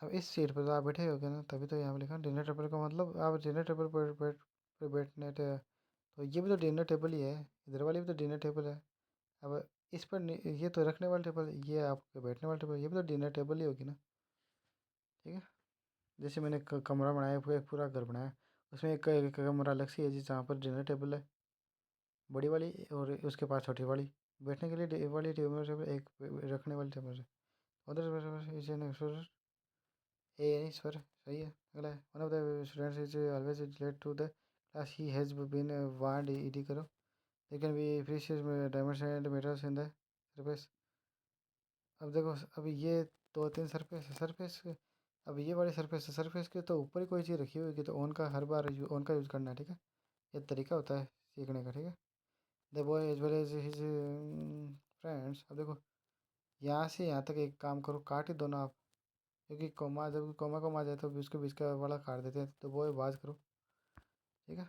अब इस सीट पर तो आप बैठे होगे ना, तभी तो यहाँ पे लिखा डिनर टेबल का मतलब आप डिनर टेबल पर बैठने तो ये भी तो डिनर टेबल ही है। इधर वाली भी तो डिनर टेबल है। अब इस पर ये तो रखने वाला टेबल, ये आपके बैठने वाला टेबल, ये भी तो डिनर टेबल ही होगी ना। ठीक है। जैसे मैंने कमरा बनाया, पूरा एक पूरा घर बनाया, उसमें एक कमरा अलग से है जहाँ पर डिनर टेबल है बड़ी वाली, और उसके पास छोटी वाली बैठने के लिए वाली टेबल, एक रखने वाली टेबल है उधर। ए सर सही है। अगला है one of the students is always late to the class. He has been warned ED करो। They can be precious diamonds and metals in the surface. अब देखो, अब ये 2-3 सरफेस। अब ये वाली सरफेस के तो ऊपर ही कोई चीज़ रखी हुई कि तो ऑन का हर बार ऑन का यूज़ करना है, ठीक है। ये तरीका होता है सीखने का, ठीक है। The boy as well as his friends. अब देखो, यहाँ से यहाँ तक एक काम करो, काट ही दो ना आप, क्योंकि कोमा जब कोमा कोमा आ जाए तो उसके बीच का वाला काट देते हैं, तो वो बात करो, ठीक है।